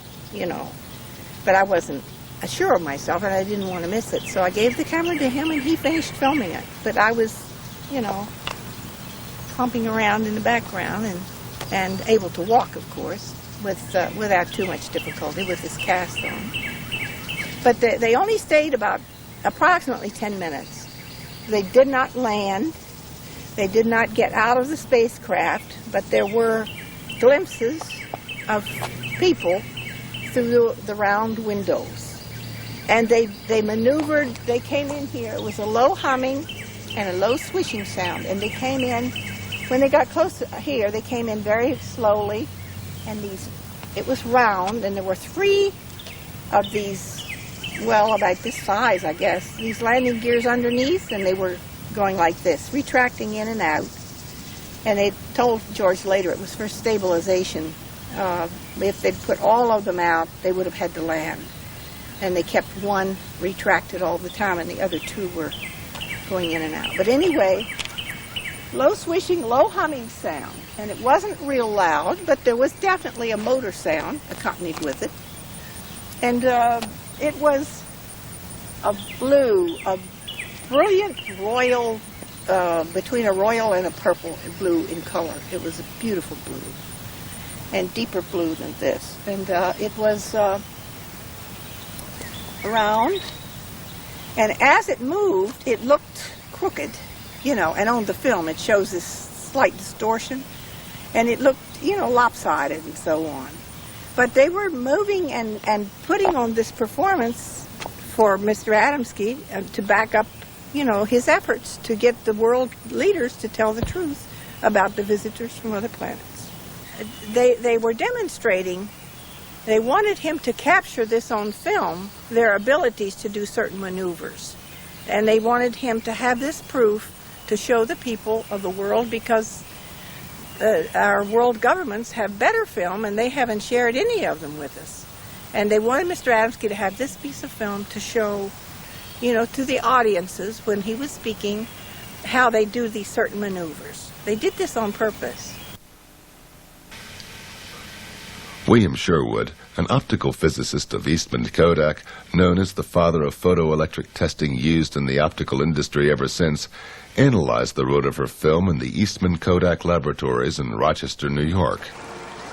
Speaker 12: but I wasn't sure of myself, and I didn't want to miss it. So I gave the camera to him, and he finished filming it. But I was, pumping around in the background, and and able to walk, of course, without too much difficulty with his cast on. But they only stayed about approximately 10 minutes. They did not land. They did not get out of the spacecraft, but there were glimpses of people through the round windows. And they maneuvered, they came in here. It was a low humming and a low swishing sound. And they came in, when they got close here, they came in very slowly. And it was round, and there were 3 of these, well, about this size, I guess, these landing gears underneath, and they were going like this, retracting in and out. And they told George later it was for stabilization. If they'd put all of them out, they would have had to land. And they kept one retracted all the time, and the other 2 were going in and out. But anyway, low swishing, low humming sound. And it wasn't real loud, but there was definitely a motor sound accompanied with it. And it was a brilliant royal, between a royal and a purple blue in color. It was a beautiful blue, and deeper blue than this. And it was round, and as it moved, it looked crooked, and on the film it shows this slight distortion, and it looked, lopsided and so on. But they were moving and putting on this performance for Mr. Adamski to back up, his efforts to get the world leaders to tell the truth about the visitors from other planets. They were demonstrating, they wanted him to capture this on film, their abilities to do certain maneuvers. And they wanted him to have this proof to show the people of the world, because our world governments have better film, and they haven't shared any of them with us. And they wanted Mr. Adamski to have this piece of film to show, to the audiences when he was speaking, how they do these certain maneuvers. They did this on purpose.
Speaker 1: William Sherwood, an optical physicist of Eastman Kodak, known as the father of photoelectric testing used in the optical industry ever since, analyzed the rotifer film in the Eastman Kodak laboratories in Rochester, New York.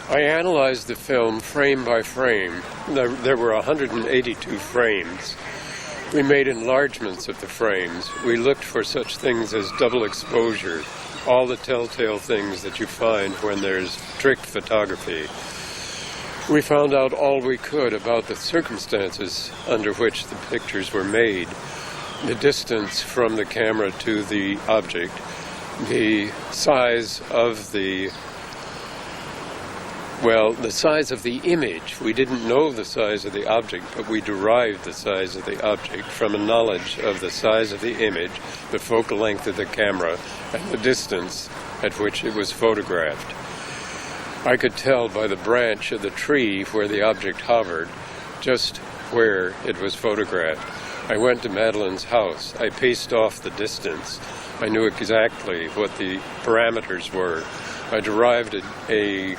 Speaker 9: I analyzed the film frame by frame. There were 182 frames. We made enlargements of the frames. We looked for such things as double exposure, all the telltale things that you find when there's trick photography. We found out all we could about the circumstances under which the pictures were made, the distance from the camera to the object, the size of the image. We didn't know the size of the object, but we derived the size of the object from a knowledge of the size of the image, the focal length of the camera, and the distance at which it was photographed. I could tell by the branch of the tree where the object hovered just where it was photographed. I went to Madeline's house. I paced off the distance. I knew exactly what the parameters were. I derived a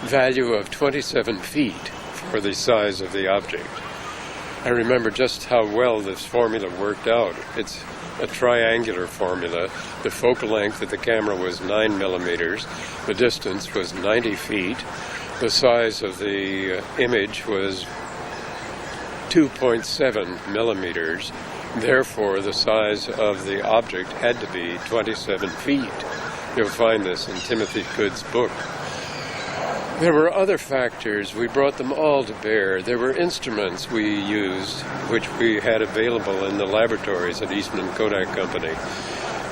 Speaker 9: value of 27 feet for the size of the object. I remember just how well this formula worked out. It's a triangular formula. The focal length of the camera was 9 millimeters. The distance was 90 feet. The size of the image was 2.7 millimeters. Therefore, the size of the object had to be 27 feet. You'll find this in Timothy Good's book. There were other factors. We brought them all to bear. There were instruments we used, which we had available in the laboratories at Eastman Kodak Company.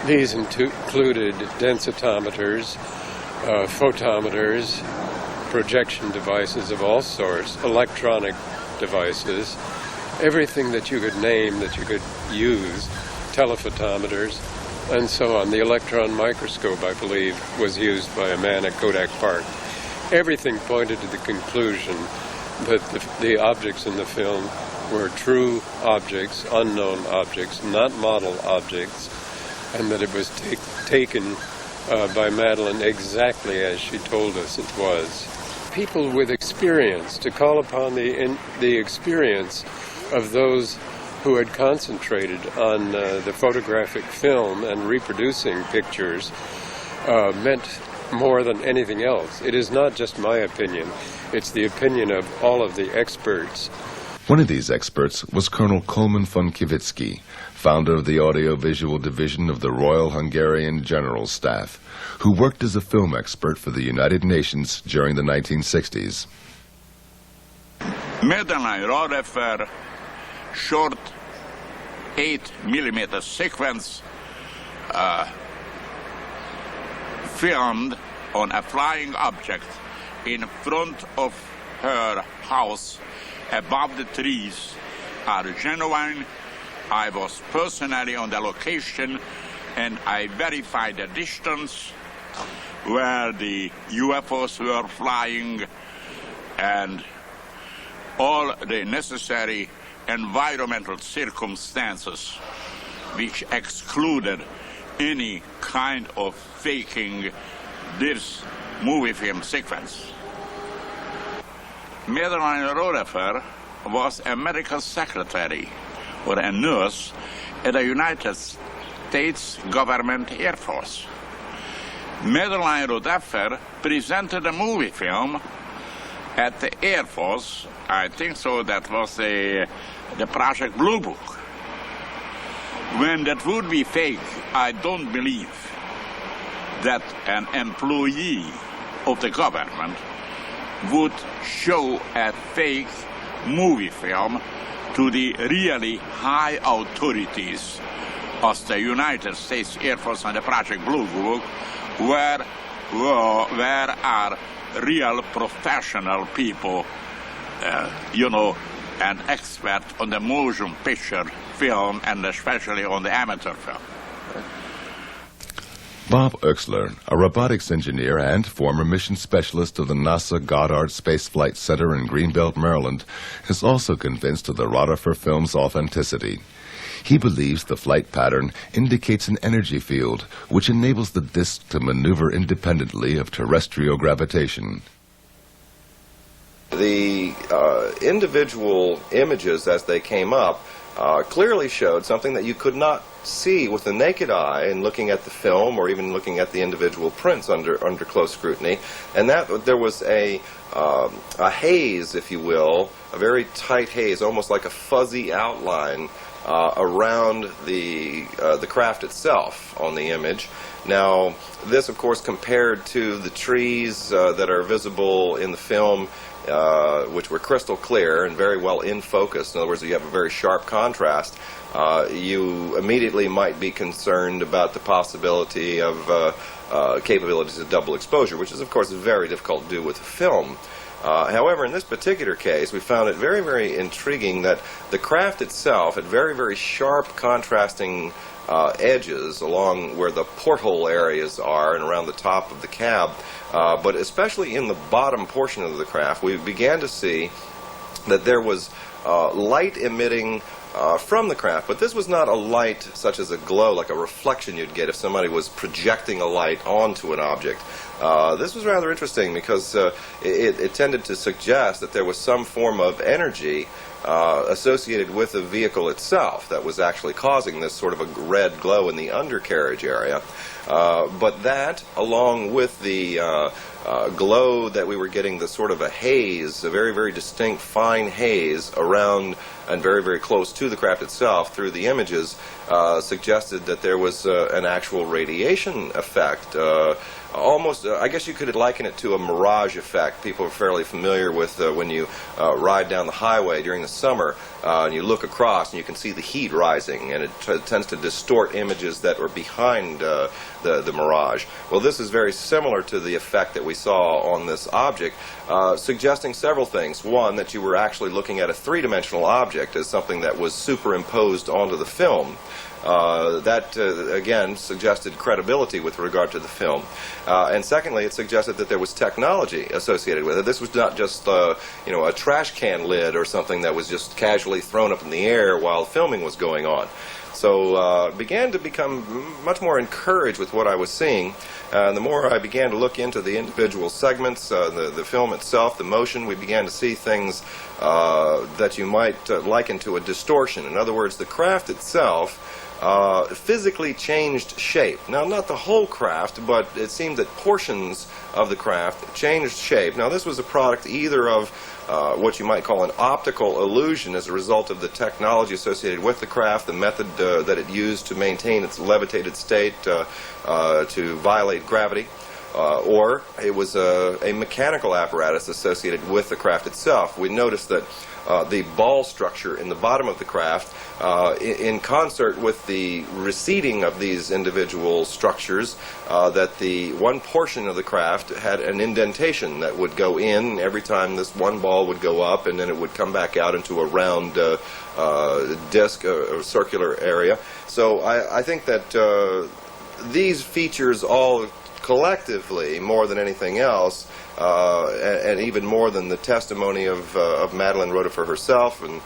Speaker 9: These included densitometers, photometers, projection devices of all sorts, electronic devices, everything that you could name that you could use, telephotometers, and so on. The electron microscope, I believe, was used by a man at Kodak Park. Everything pointed to the conclusion that the objects in the film were true objects, unknown objects, not model objects, and that it was taken by Madeline exactly as she told us it was. People with experience, to call upon the experience of those who had concentrated on the photographic film and reproducing pictures, meant more than anything else. It is not just my opinion. It's the opinion of all of the experts.
Speaker 1: One of these experts was Colonel Coleman von Kivitsky, founder of the Audiovisual Division of the Royal Hungarian General Staff, who worked as a film expert for the United Nations during the 1960s.
Speaker 13: Medellin Rodefer short 8mm sequence filmed on a flying object in front of her house above the trees are genuine. I was personally on the location and I verified the distance where the UFOs were flying and all the necessary environmental circumstances which excluded any kind of faking this movie film sequence. Madeline Rodefer was a medical secretary or a nurse at the United States Government Air Force. Madeline Rodefer presented a movie film at the Air Force. I think so, that was the Project Blue Book. When that would be fake, I don't believe that an employee of the government would show a fake movie film to the really high authorities of the United States Air Force and the Project Blue Book, where are real professional people, an expert on the motion picture film and especially on the amateur film.
Speaker 1: Bob Oechsler, a robotics engineer and former mission specialist of the NASA Goddard Space Flight Center in Greenbelt, Maryland, is also convinced of the Rodefer film's authenticity. He believes the flight pattern indicates an energy field which enables the disk to maneuver independently of terrestrial gravitation.
Speaker 14: The individual images as they came up clearly showed something that you could not see with the naked eye in looking at the film or even looking at the individual prints under close scrutiny, and that there was a haze, if you will, a very tight haze, almost like a fuzzy outline around the craft itself on the image. Now, this, of course, compared to the trees that are visible in the film, which were crystal clear and very well in focus. In other words, you have a very sharp contrast. You immediately might be concerned about the possibility of capabilities of double exposure, which is, of course, very difficult to do with film. However, in this particular case, we found it very, very intriguing that the craft itself had very, very sharp contrasting edges along where the porthole areas are and around the top of the cab. But especially in the bottom portion of the craft, we began to see that there was light emitting from the craft, but this was not a light such as a glow, like a reflection you'd get if somebody was projecting a light onto an object. This was rather interesting because it tended to suggest that there was some form of energy associated with the vehicle itself that was actually causing this sort of a red glow in the undercarriage area. But that, along with the glow that we were getting, the sort of a haze, a very, very distinct fine haze around and very, very close to the craft itself through the images, suggested that there was an actual radiation effect. Almost, I guess you could liken it to a mirage effect. People are fairly familiar with when you ride down the highway during the summer and you look across and you can see the heat rising, and it tends to distort images that are behind the mirage. Well, this is very similar to the effect that we saw on this object, suggesting several things. One, that you were actually looking at a three-dimensional object as something that was superimposed onto the film. That, again, suggested credibility with regard to the film. And secondly, it suggested that there was technology associated with it. This was not just, a trash can lid or something that was just casually thrown up in the air while filming was going on. So began to become much more encouraged with what I was seeing. The more I began to look into the individual segments, the film itself, the motion, we began to see things that you might liken to a distortion. In other words, the craft itself physically changed shape. Now, not the whole craft, but it seemed that portions of the craft changed shape. Now, this was a product either of what you might call an optical illusion as a result of the technology associated with the craft, the method that it used to maintain its levitated state to violate gravity, or it was a mechanical apparatus associated with the craft itself. We noticed that the ball structure in the bottom of the craft, in concert with the receding of these individual structures, that the one portion of the craft had an indentation that would go in every time this one ball would go up, and then it would come back out into a round disc, or circular area. So I think that these features all collectively, more than anything else, and even more than the testimony of Madeline Rotifer herself and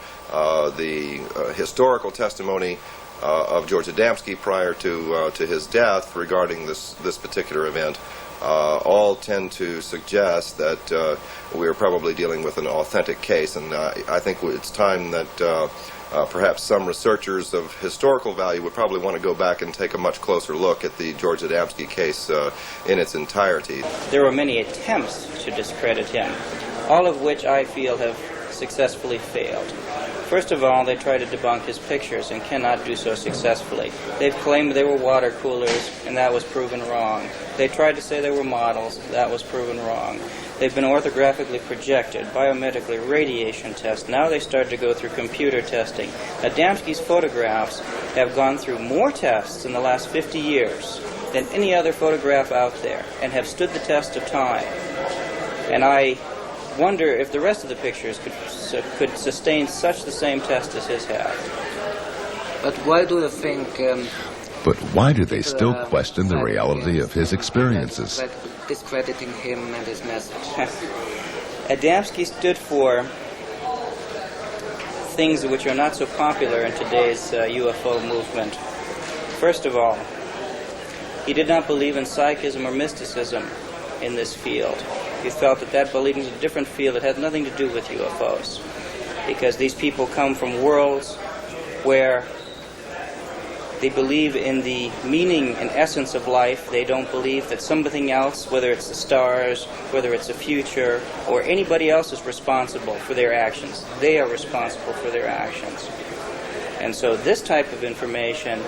Speaker 14: the historical testimony of George Adamski prior to his death regarding this particular event, all tend to suggest that we are probably dealing with an authentic case, and I think it's time that perhaps some researchers of historical value would probably want to go back and take a much closer look at the George Adamski case in its entirety.
Speaker 7: There were many attempts to discredit him, all of which I feel have successfully failed. First of all, they tried to debunk his pictures and cannot do so successfully. They've claimed they were water coolers, and that was proven wrong. They tried to say they were models, that was proven wrong. They've been orthographically projected, biometrically, radiation tests. Now they start to go through computer testing. Adamski's photographs have gone through more tests in the last 50 years than any other photograph out there, and have stood the test of time. And I wonder if the rest of the pictures could sustain such the same test as his have.
Speaker 15: But why do you think...
Speaker 1: But why do they still question the reality of his experiences?
Speaker 15: Discrediting him and his message.
Speaker 7: Adamski stood for things which are not so popular in today's UFO movement. First of all, he did not believe in psychism or mysticism in this field. He felt that belonged in a different field that had nothing to do with UFOs, because these people come from worlds where they believe in the meaning and essence of life. They don't believe that something else, whether it's the stars, whether it's the future, or anybody else is responsible for their actions. They are responsible for their actions. And so this type of information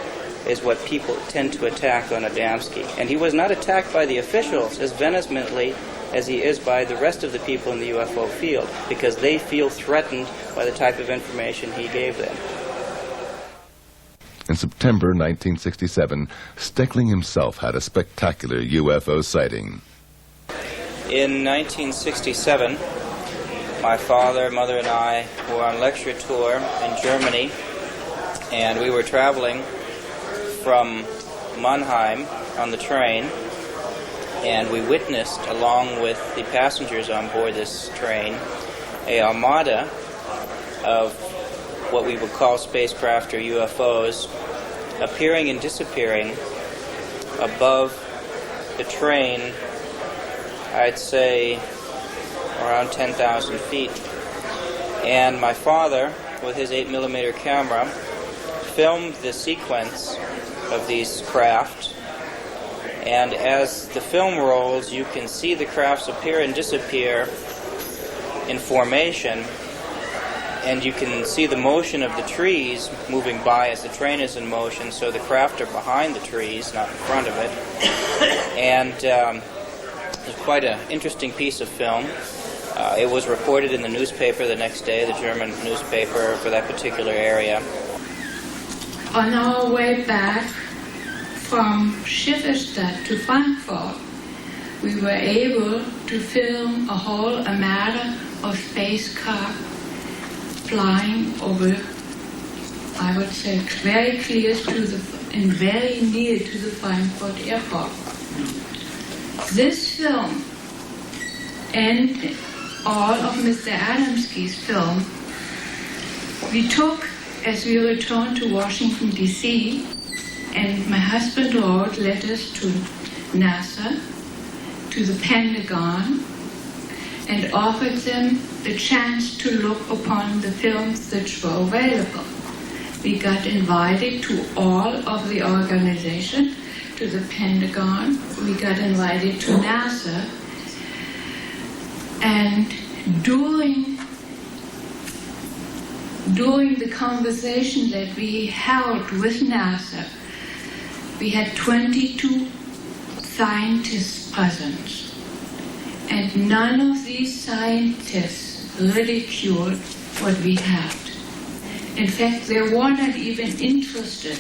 Speaker 7: is what people tend to attack on Adamski. And he was not attacked by the officials as vehemently as he is by the rest of the people in the UFO field, because they feel threatened by the type of information he gave them.
Speaker 1: In September 1967, Steckling himself had a spectacular UFO sighting.
Speaker 7: In 1967, my father, mother, and I were on lecture tour in Germany, and we were traveling from Mannheim on the train, and we witnessed, along with the passengers on board this train, a armada of what we would call spacecraft or UFOs appearing and disappearing above the train, I'd say around 10,000 feet. And my father, with his 8mm camera, filmed the sequence of these craft, and as the film rolls, you can see the crafts appear and disappear in formation, and you can see the motion of the trees moving by as the train is in motion, so the craft are behind the trees, not in front of it. And it's quite an interesting piece of film. It was reported in the newspaper the next day, the German newspaper for that particular area.
Speaker 11: On our way back from Schifferstadt to Frankfurt, we were able to film a whole armada of spacecraft flying over, I would say, very clear and very near to the Frankfurt airport. This film and all of Mr. Adamski's film, we took as we returned to Washington, D.C., and my husband wrote letters to NASA, to the Pentagon, and offered them the chance to look upon the films that were available. We got invited to all of the organizations, to the Pentagon, we got invited to NASA, and during the conversation that we held with NASA, we had 22 scientists present, and none of these scientists ridiculed what we had. In fact, they were not even interested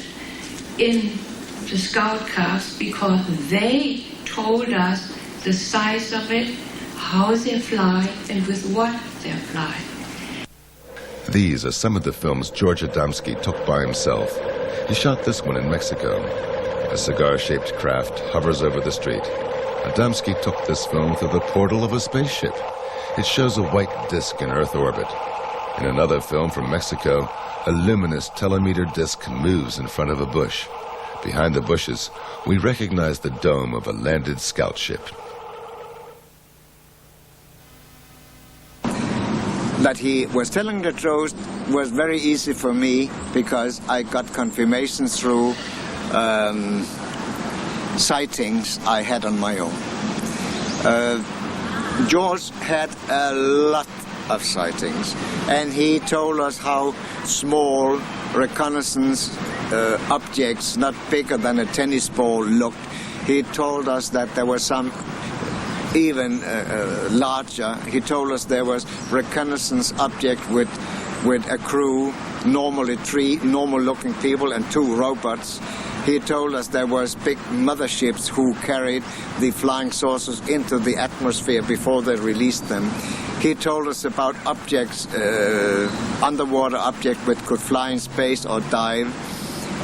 Speaker 11: in the scout cars because they told us the size of it, how they fly, and with what they fly.
Speaker 1: These are some of the films George Adamski took by himself. He shot this one in Mexico. A cigar-shaped craft hovers over the street. Adamski took this film through the portal of a spaceship. It shows a white disk in Earth orbit. In another film from Mexico, a luminous telemeter disk moves in front of a bush. Behind the bushes, we recognize the dome of a landed scout ship.
Speaker 8: That he was telling the truth was very easy for me because I got confirmation through sightings I had on my own. George had a lot of sightings, and he told us how small reconnaissance objects, not bigger than a tennis ball, looked. He told us that there were some even larger. He told us there was reconnaissance object with a crew, normally 3 normal-looking people and 2 robots. He told us there was big motherships who carried the flying saucers into the atmosphere before they released them. He told us about objects, underwater objects which could fly in space or dive.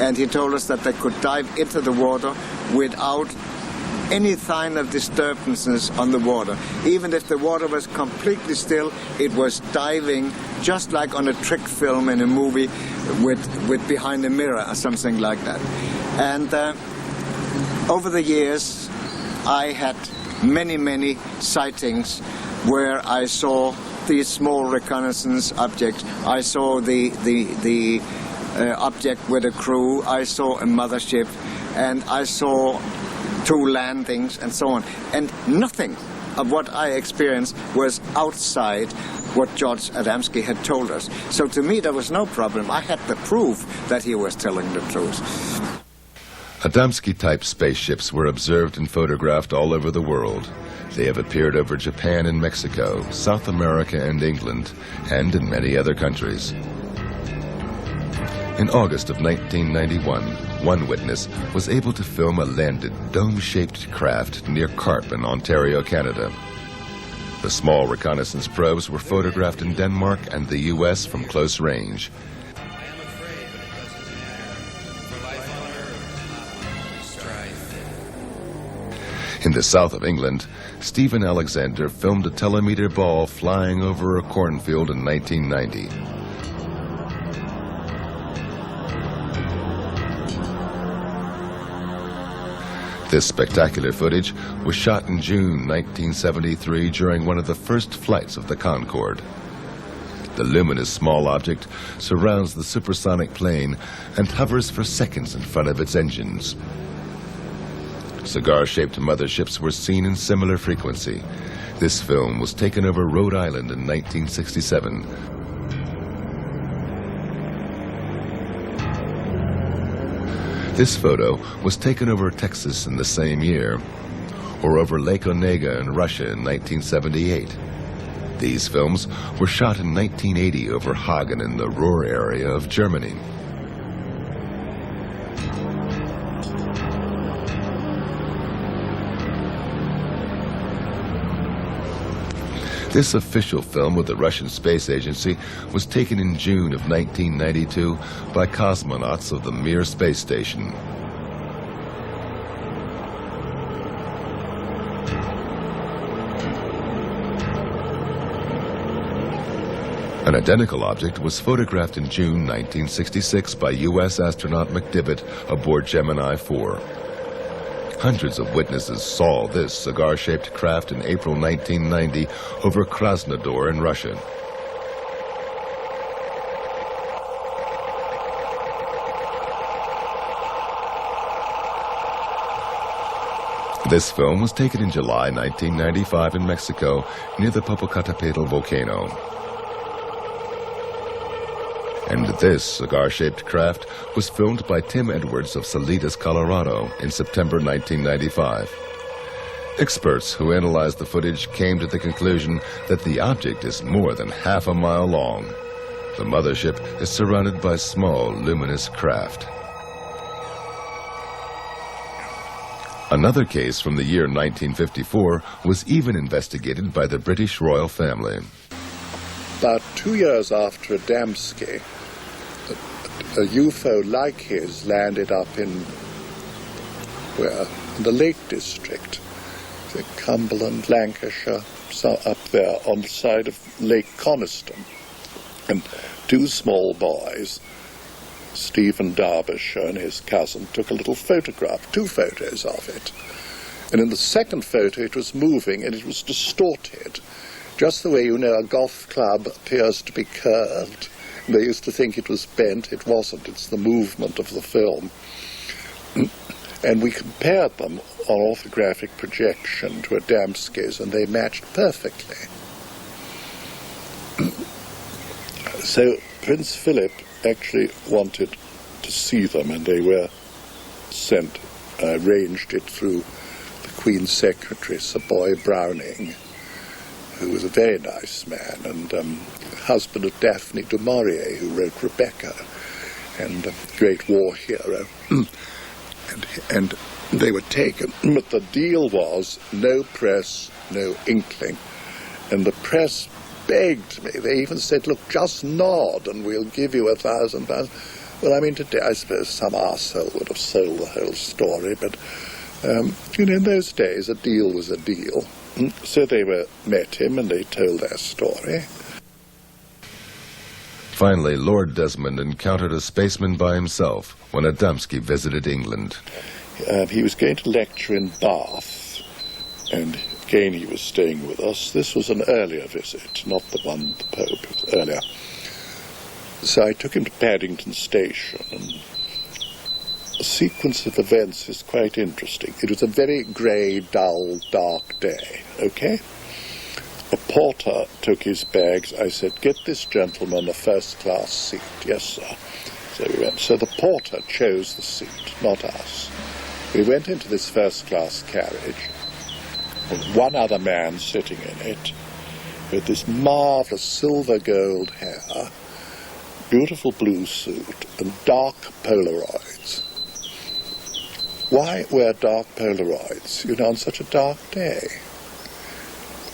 Speaker 8: And he told us that they could dive into the water without any sign of disturbances on the water. Even if the water was completely still, it was diving just like on a trick film in a movie with behind a mirror or something like that. And over the years, I had many sightings where I saw these small reconnaissance objects. I saw the object with a crew. I saw a mothership, and I saw 2 landings and so on. And nothing of what I experienced was outside what George Adamski had told us. So to me, there was no problem. I had the proof that he was telling the truth.
Speaker 1: Adamski-type spaceships were observed and photographed all over the world. They have appeared over Japan and Mexico, South America and England, and in many other countries. In August of 1991, one witness was able to film a landed, dome-shaped craft near Carp in Ontario, Canada. The small reconnaissance probes were photographed in Denmark and the U.S. from close range. In the south of England, Stephen Alexander filmed a telemeter ball flying over a cornfield in 1990. This spectacular footage was shot in June 1973 during one of the first flights of the Concorde. The luminous small object surrounds the supersonic plane and hovers for seconds in front of its engines. Cigar-shaped motherships were seen in similar frequency. This film was taken over Rhode Island in 1967. This photo was taken over Texas in the same year, or over Lake Onega in Russia in 1978. These films were shot in 1980 over Hagen in the Ruhr area of Germany. This official film with the Russian Space Agency was taken in June of 1992 by cosmonauts of the Mir space station. An identical object was photographed in June 1966 by U.S. astronaut McDivitt aboard Gemini 4. Hundreds of witnesses saw this cigar-shaped craft in April 1990 over Krasnodar in Russia. This film was taken in July 1995 in Mexico near the Popocatépetl volcano. And this cigar-shaped craft was filmed by Tim Edwards of Salinas, Colorado in September 1995. Experts who analyzed the footage came to the conclusion that the object is more than half a mile long. The mothership is surrounded by small, luminous craft. Another case from the year 1954 was even investigated by the British royal family.
Speaker 4: About 2 years after Adamski, a UFO like his landed up in the Lake District, Cumberland, Lancashire, so up there on the side of Lake Coniston. And two small boys, Stephen Derbyshire and his cousin, took a little photograph, 2 photos of it. And in the second photo it was moving and it was distorted, just the way a golf club appears to be curved. They used to think it was bent. It wasn't. It's the movement of the film. And we compared them on orthographic projection to Adamski's, and they matched perfectly. So Prince Philip actually wanted to see them, and they were sent. I arranged it through the Queen's Secretary, Sir Boy Browning, who was a very nice man, and husband of Daphne du Maurier, who wrote Rebecca, and a great war hero. and they were taken. But the deal was no press, no inkling. And the press begged me. They even said, look, just nod and we'll give you £1,000. Well, I mean, today I suppose some arsehole would have sold the whole story, but in those days a deal was a deal. So they met him and they told their story.
Speaker 1: Finally, Lord Desmond encountered a spaceman by himself when Adamski visited England.
Speaker 4: He was going to lecture in Bath, and again he was staying with us. This was an earlier visit, not the one with the Pope, it was earlier. So I took him to Paddington Station, and the sequence of events is quite interesting. It was a very grey, dull, dark day, okay? A porter took his bags. I said, get this gentleman a first-class seat. Yes, sir. So we went. So the porter chose the seat, not us. We went into this first-class carriage, with one other man sitting in it, with this marvellous silver-gold hair, beautiful blue suit, and dark Polaroids. Why wear dark Polaroids, on such a dark day?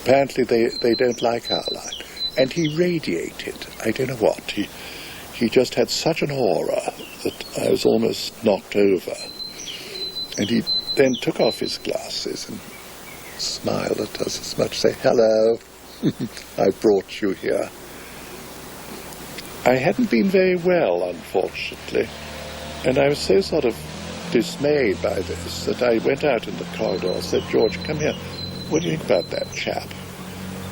Speaker 4: Apparently they don't like our light. And he radiated, I don't know what. He just had such an aura that I was almost knocked over. And he then took off his glasses and smiled at us as much as say, hello, I brought you here. I hadn't been very well, unfortunately, and I was so sort of dismayed by this that I went out in the corridor and said, George, come here. What do you think about that chap?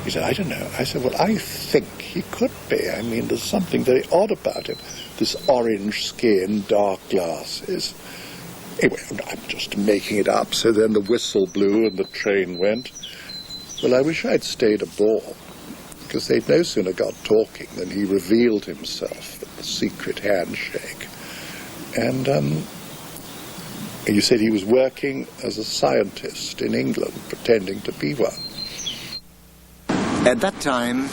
Speaker 4: He said, I don't know. I said, well, I think he could be. I mean, there's something very odd about him. This orange skin, dark glasses. Anyway, I'm just making it up. So then the whistle blew and the train went. Well, I wish I'd stayed aboard, because they'd no sooner got talking than he revealed himself with the secret handshake. And he said he was working as a scientist in England, pretending to be one.
Speaker 8: At that time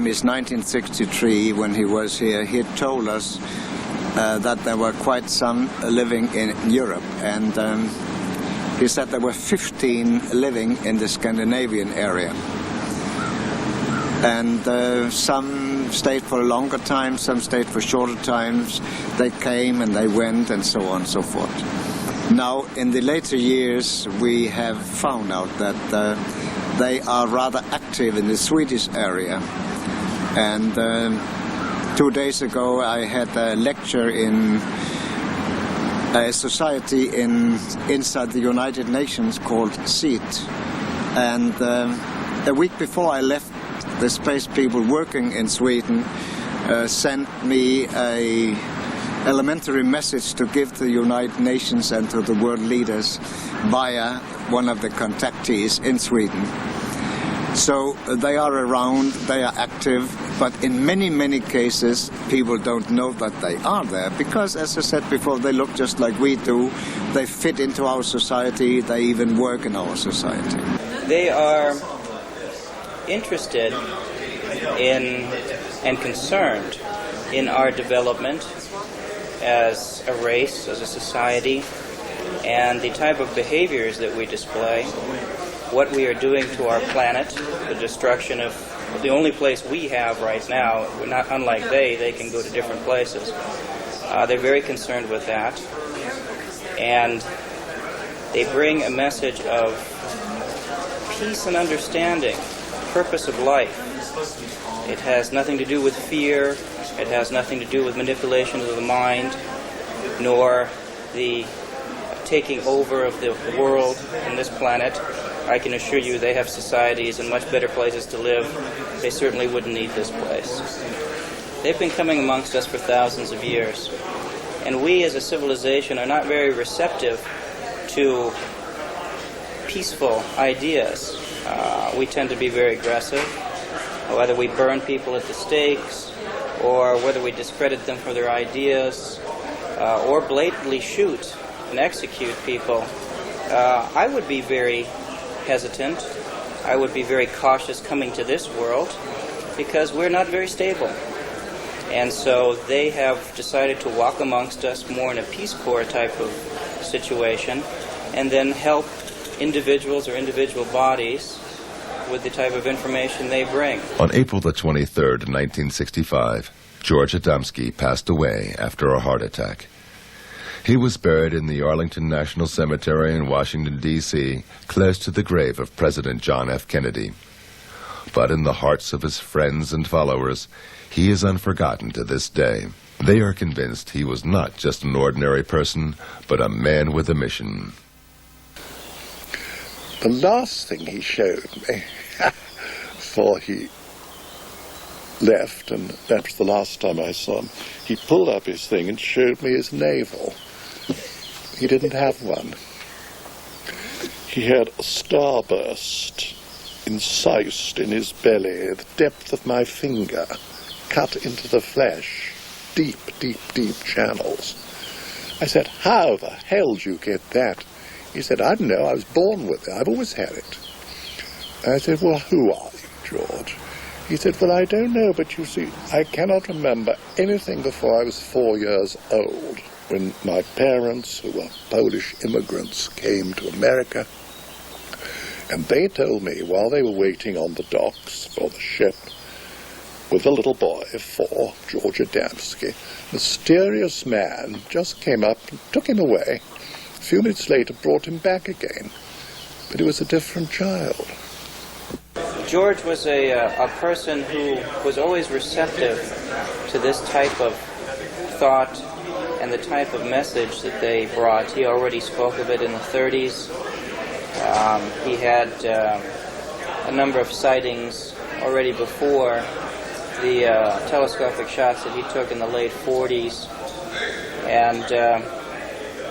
Speaker 8: is 1963, when he was here, he had told us that there were quite some living in Europe, and he said there were 15 living in the Scandinavian area. And some stayed for a longer time, some stayed for shorter times. They came and they went and so on and so forth. Now, in the later years, we have found out that they are rather active in the Swedish area. And 2 days ago I had a lecture in a society inside the United Nations called SEAT. And a week before I left, the space people working in Sweden sent me a elementary message to give to the United Nations and to the world leaders via one of the contactees in Sweden. So they are around, they are active, but in many, many cases people don't know that they are there because, as I said before, they look just like we do. They fit into our society, they even work in our society.
Speaker 7: They are interested in and concerned in our development as a race, as a society, and the type of behaviors that we display, what we are doing to our planet, the destruction of the only place we have right now. We're not unlike they can go to different places. They're very concerned with that, and they bring a message of peace and understanding, purpose of life. It has nothing to do with fear. It has nothing to do with manipulation of the mind, nor the taking over of the world and this planet. I can assure you they have societies and much better places to live. They certainly wouldn't need this place. They've been coming amongst us for thousands of years, and we as a civilization are not very receptive to peaceful ideas. We tend to be very aggressive, whether we burn people at the stakes, or whether we discredit them for their ideas, or blatantly shoot and execute people. I would be very hesitant. I would be very cautious coming to this world because we're not very stable. And so they have decided to walk amongst us more in a Peace Corps type of situation and then help individuals or individual bodies with the type of information they bring.
Speaker 1: On April the 23rd, 1965, George Adamski passed away after a heart attack. He was buried in the Arlington National Cemetery in Washington, D.C., close to the grave of President John F. Kennedy. But in the hearts of his friends and followers, he is unforgotten to this day. They are convinced he was not just an ordinary person, but a man with a mission.
Speaker 4: The last thing he showed me, before he left, and that was the last time I saw him, he pulled up his thing and showed me his navel. He didn't have one. He had a starburst incised in his belly, the depth of my finger, cut into the flesh, deep, deep, deep channels. I said, how the hell did you get that? He said, I don't know, I was born with it, I've always had it. I said, well, who are you, George? He said, well, I don't know, but you see, I cannot remember anything before I was 4 years old, when my parents, who were Polish immigrants, came to America. And they told me, while they were waiting on the docks for the ship, with a little boy of 4, George Adamski, a mysterious man just came up and took him away. A few minutes later, brought him back again. But he was a different child.
Speaker 7: George was a person who was always receptive to this type of thought and the type of message that they brought. He already spoke of it in the 30s. He had a number of sightings already before the telescopic shots that he took in the late 40s. And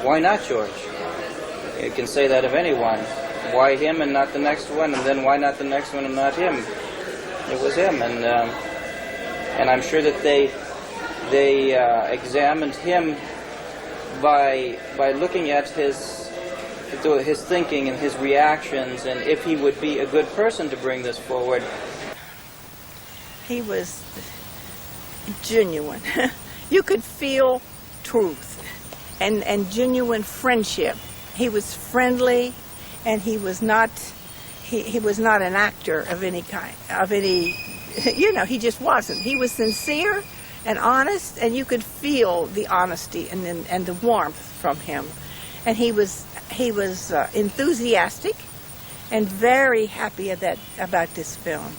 Speaker 7: why not George? You can say that of anyone. Why him and not the next one? And then why not the next one and not him? It was him. And I'm sure that they examined him by looking at his thinking and his reactions, and if he would be a good person to bring this forward.
Speaker 12: He was genuine. You could feel truth and genuine friendship. He was friendly, and he was not an actor of any kind, he just wasn't. He was sincere and honest, and you could feel the honesty and the warmth from him. And he was enthusiastic and very happy about this film,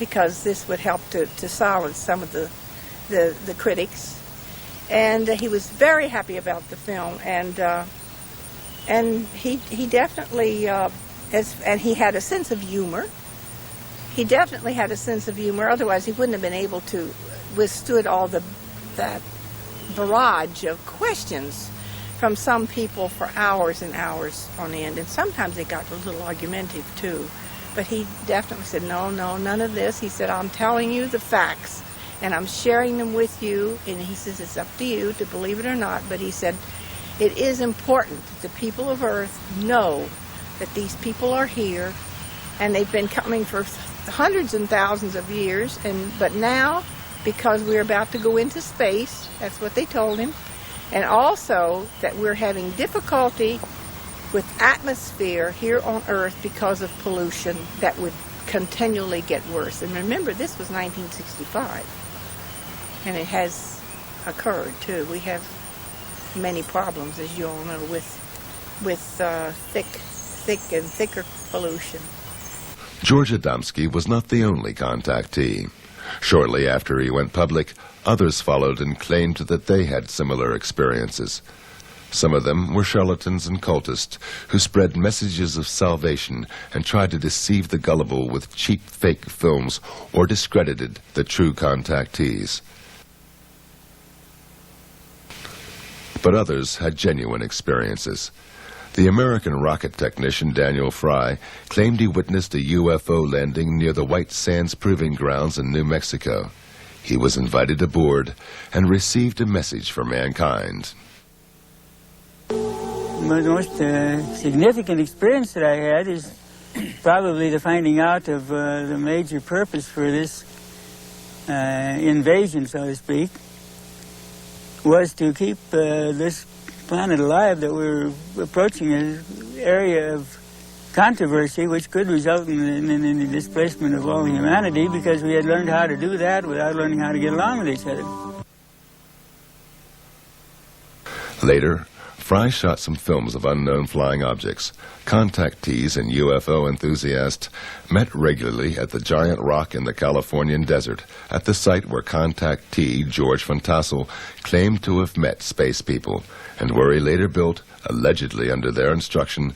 Speaker 12: because this would help to silence some of the critics. And he was very happy about the film, and he definitely and he had a sense of humor. He definitely had a sense of humor. Otherwise, he wouldn't have been able to withstood all that barrage of questions from some people for hours and hours on end. And sometimes they got a little argumentative too. But he definitely said, no, none of this. He said, I'm telling you the facts, and I'm sharing them with you. And he says, it's up to you to believe it or not. But he said, it is important that the people of Earth know that these people are here, and they've been coming for hundreds and thousands of years. But now, because we're about to go into space, that's what they told him, and also that we're having difficulty with atmosphere here on Earth because of pollution that would continually get worse. And remember, this was 1965, and it has occurred too. We have many problems, as you all know, with thick and thicker pollution.
Speaker 1: George Adamski was not the only contactee. Shortly after he went public, others followed and claimed that they had similar experiences. Some of them were charlatans and cultists who spread messages of salvation and tried to deceive the gullible with cheap fake films or discredited the true contactees. But others had genuine experiences. The American rocket technician Daniel Fry claimed he witnessed a UFO landing near the White Sands Proving Grounds in New Mexico. He was invited aboard and received a message for mankind.
Speaker 16: The most significant experience that I had is probably the finding out of the major purpose for this invasion, so to speak, was to keep this planet alive, that we're approaching an area of controversy which could result in the displacement of all humanity, because we had learned how to do that without learning how to get along with each other.
Speaker 1: Later, Fry shot some films of unknown flying objects. Contactees and UFO enthusiasts met regularly at the giant rock in the Californian desert, at the site where contactee George Van Tassel claimed to have met space people, and where he later built, allegedly under their instruction,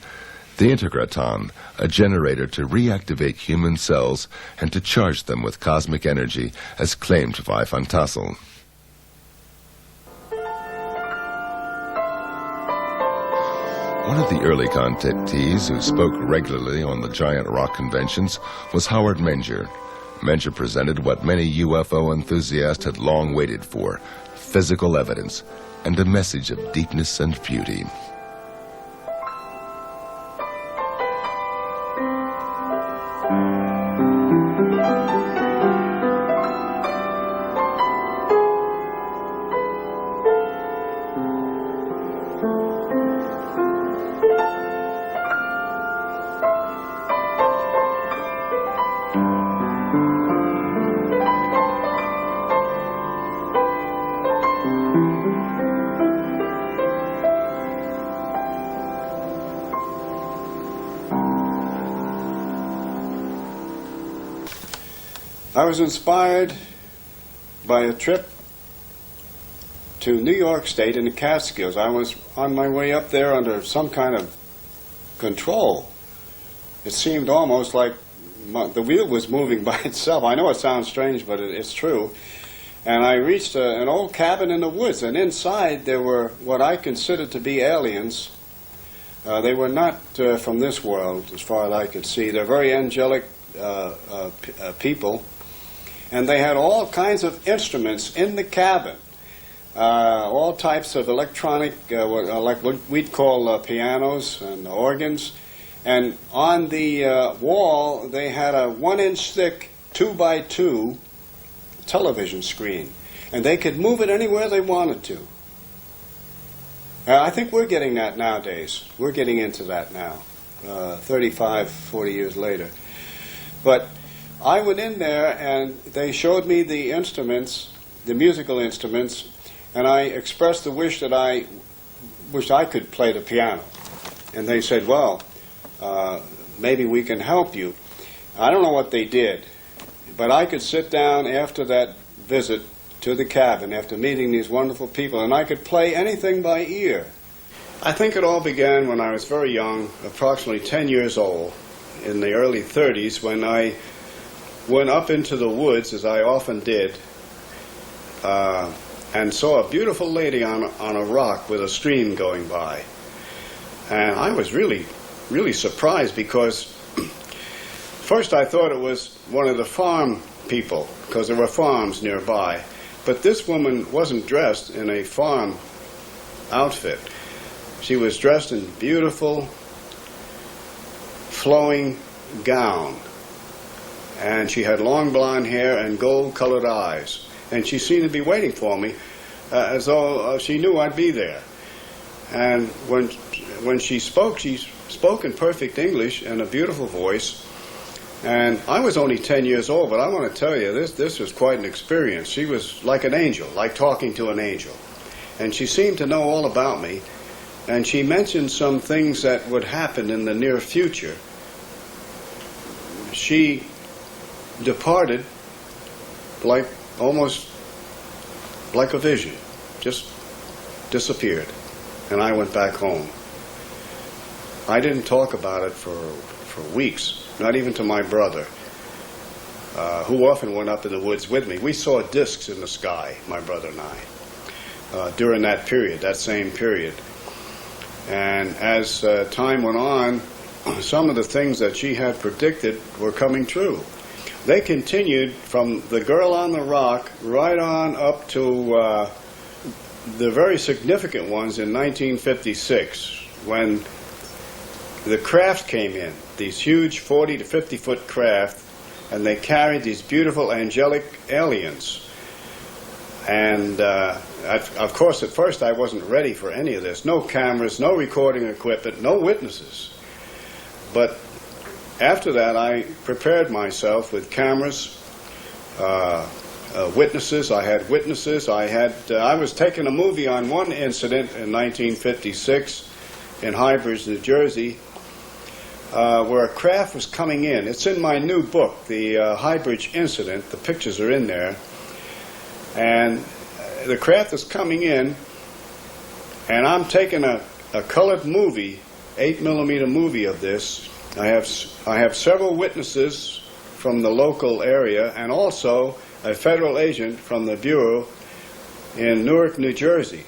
Speaker 1: the Integraton, a generator to reactivate human cells and to charge them with cosmic energy, as claimed by Van Tassel. One of the early contactees who spoke regularly on the giant rock conventions was Howard Menger. Menger presented what many UFO enthusiasts had long waited for: physical evidence and a message of deepness and beauty.
Speaker 17: I was inspired by a trip to New York State in the Catskills. I was on my way up there under some kind of control. It seemed almost like the wheel was moving by itself. I know it sounds strange, but it's true. And I reached an old cabin in the woods, and inside there were what I considered to be aliens. They were not from this world, as far as I could see. They're very angelic people. And they had all kinds of instruments in the cabin, all types of electronic, like what we'd call pianos and organs. And on the wall, they had a 1-inch thick 2x2 television screen. And they could move it anywhere they wanted to. I think we're getting that nowadays. We're getting into that now, 35, 40 years later. But I went in there and they showed me the instruments, the musical instruments, and I expressed the wish that I wished I could play the piano. And they said, well, maybe we can help you. I don't know what they did, But I could sit down after that visit to the cabin, after meeting these wonderful people, and I could play anything by ear. I think it all began when I was very young, approximately 10 years old, in the early 30s, when I went up into the woods, as I often did, and saw a beautiful lady on a rock with a stream going by. And I was really surprised, because first I thought it was one of the farm people, because there were farms nearby. But this woman wasn't dressed in a farm outfit. She was dressed in beautiful, flowing gown. And she had long blonde hair and gold-colored eyes. And she seemed to be waiting for me, as though she knew I'd be there. And when she spoke in perfect English and a beautiful voice. And I was only 10 years old, but I want to tell you, this was quite an experience. She was like an angel, like talking to an angel. And she seemed to know all about me. And she mentioned some things that would happen in the near future. She departed almost like a vision, just disappeared. And I went back home. I didn't talk about it for weeks. Not even to my brother, who often went up in the woods with me. We saw discs in the sky, my brother and I, during that period, that same period. And as time went on, some of the things that she had predicted were coming true. They continued from the girl on the rock right on up to the very significant ones in 1956, when the craft came in, these huge 40 to 50 foot craft, and they carried these beautiful angelic aliens. And of course, at first I wasn't ready for any of this. No cameras, no recording equipment, no witnesses. But after that, I prepared myself with cameras, witnesses. I had witnesses. I was taking a movie on one incident in 1956 in Highbridge, New Jersey, where a craft was coming in. It's in my new book, the Highbridge incident. The pictures are in there. And the craft is coming in, and I'm taking a colored movie, 8mm movie of this. I have several witnesses from the local area, and also a federal agent from the Bureau in Newark, New Jersey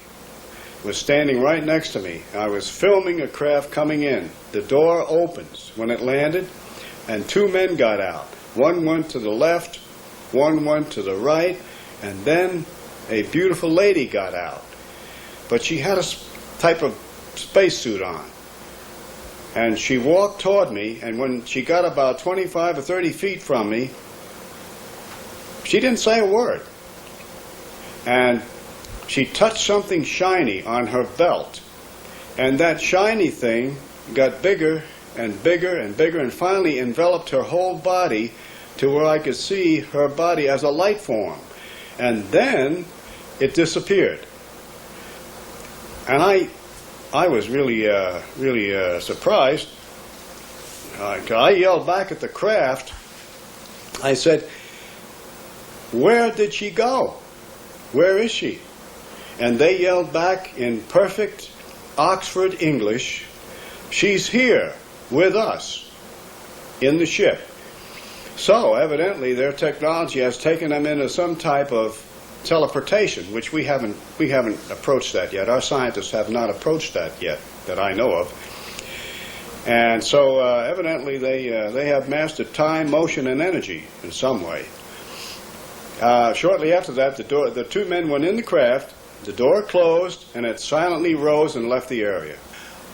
Speaker 17: was standing right next to me. I was filming a craft coming in. The door opens when it landed, and two men got out. One went to the left, one went to the right, and then a beautiful lady got out. But she had a type of spacesuit on. And she walked toward me, and when she got about 25 or 30 feet from me, she didn't say a word. And she touched something shiny on her belt. And that shiny thing got bigger and bigger and bigger, and finally enveloped her whole body to where I could see her body as a light form. And then it disappeared. And I was really surprised. I yelled back at the craft. I said, "Where did she go? Where is she?" And they yelled back in perfect Oxford English, "She's here with us in the ship." So evidently their technology has taken them into some type of teleportation, which we haven't approached that yet. Our scientists have not approached that yet, that I know of. And so evidently they have mastered time, motion, and energy in some way. Shortly after that, the two men went in the craft, the door closed, and it silently rose and left the area.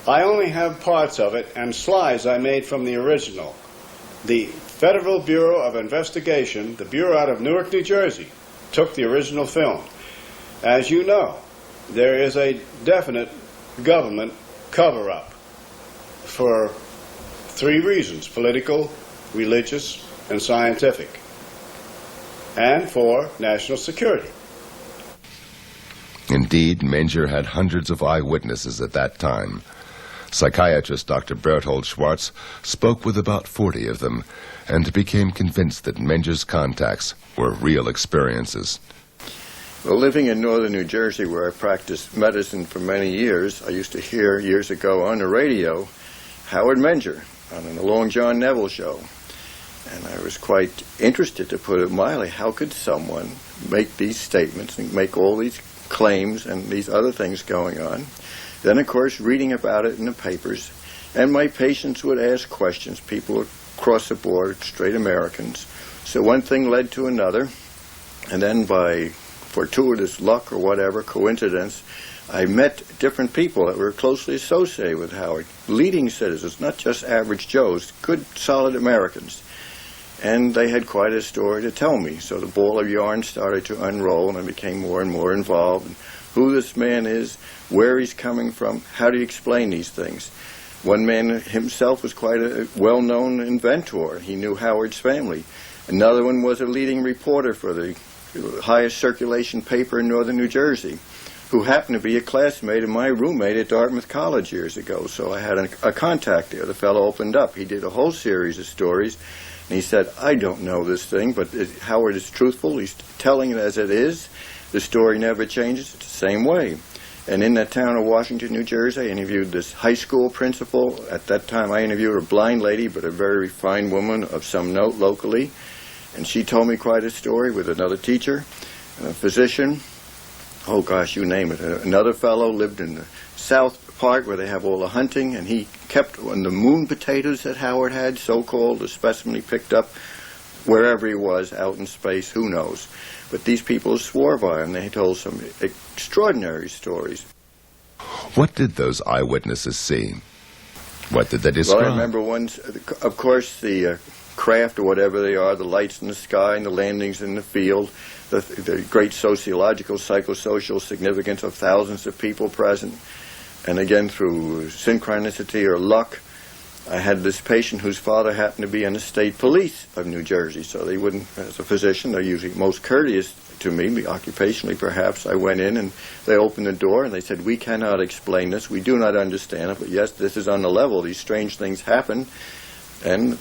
Speaker 17: I only have parts of it and slides I made from the original. The Federal Bureau of Investigation, the Bureau out of Newark, New Jersey, took the original film. As you know, there is a definite government cover-up for three reasons: political, religious, and scientific, and for national security.
Speaker 1: Indeed, Manger had hundreds of eyewitnesses at that time. Psychiatrist Dr. Berthold Schwartz spoke with about 40 of them and became convinced that Menger's contacts were real experiences.
Speaker 18: Well, living in northern New Jersey, where I practiced medicine for many years, I used to hear years ago on the radio Howard Menger on the Long John Neville show. And I was quite interested, to put it mildly. How could someone make these statements and make all these claims and these other things going on? Then, of course, reading about it in the papers. And my patients would ask questions, people across the board, straight Americans. So one thing led to another. And then by fortuitous luck or whatever, coincidence, I met different people that were closely associated with Howard. Leading citizens, not just average Joes, good, solid Americans. And they had quite a story to tell me. So the ball of yarn started to unroll, and I became more and more involved in who this man is, where he's coming from, how do you explain these things. One man himself was quite a well-known inventor. He knew Howard's family. Another one was a leading reporter for the highest circulation paper in northern New Jersey, who happened to be a classmate of my roommate at Dartmouth College years ago. So I had a contact there. The fellow opened up. He did a whole series of stories. And he said, I don't know this thing, but Howard is truthful. He's telling it as it is. The story never changes. It's the same way. And in that town of Washington, New Jersey, I interviewed this high school principal. At that time, I interviewed a blind lady, but a very refined woman of some note locally. And she told me quite a story with another teacher, a physician. Oh, gosh, you name it. Another fellow lived in the south part where they have all the hunting, and he kept on the moon potatoes that Howard had, so-called, the specimen he picked up wherever he was, out in space, who knows. But these people swore by him. They told some extraordinary stories.
Speaker 1: What did those eyewitnesses see? What did they describe?
Speaker 18: Well, I remember once, of course, the craft or whatever they are, the lights in the sky and the landings in the field, the great sociological, psychosocial significance of thousands of people present. And again, through synchronicity or luck, I had this patient whose father happened to be in the state police of New Jersey, so they wouldn't, as a physician, they're usually most courteous to me, occupationally perhaps. I went in and they opened the door and they said, we cannot explain this, we do not understand it, but yes, this is on the level, these strange things happen. And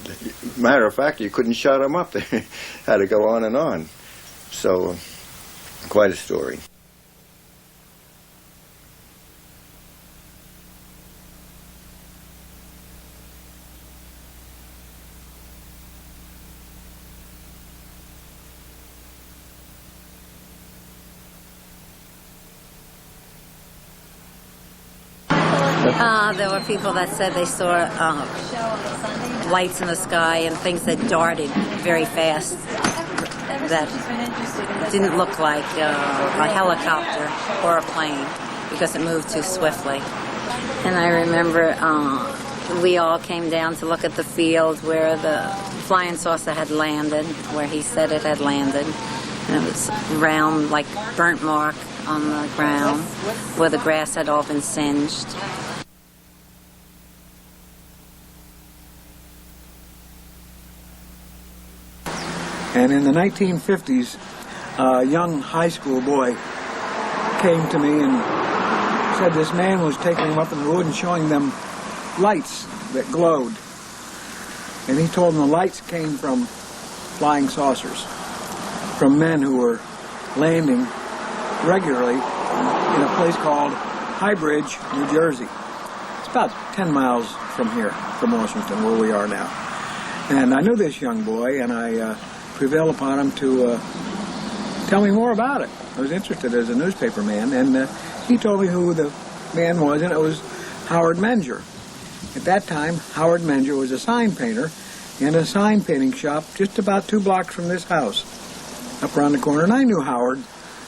Speaker 18: matter of fact, you couldn't shut them up, they had to go on and on. So, quite a story.
Speaker 19: There were people that said they saw lights in the sky and things that darted very fast that didn't look like a helicopter or a plane because it moved too swiftly. And I remember we all came down to look at the field where the flying saucer had landed, where he said it had landed. And it was round, like burnt mark on the ground where the grass had all been singed.
Speaker 20: And in the 1950s, a young high school boy came to me and said this man was taking them up in the wood and showing them lights that glowed. And he told them the lights came from flying saucers, from men who were landing regularly in a place called High Bridge, New Jersey. It's about 10 miles from here, from Washington, where we are now. And I knew this young boy, and I prevailed upon him to tell me more about it. I was interested as a newspaper man, and he told me who the man was, and it was Howard Menger. At that time, Howard Menger was a sign painter in a sign painting shop just about 2 blocks from this house, up around the corner. And I knew Howard,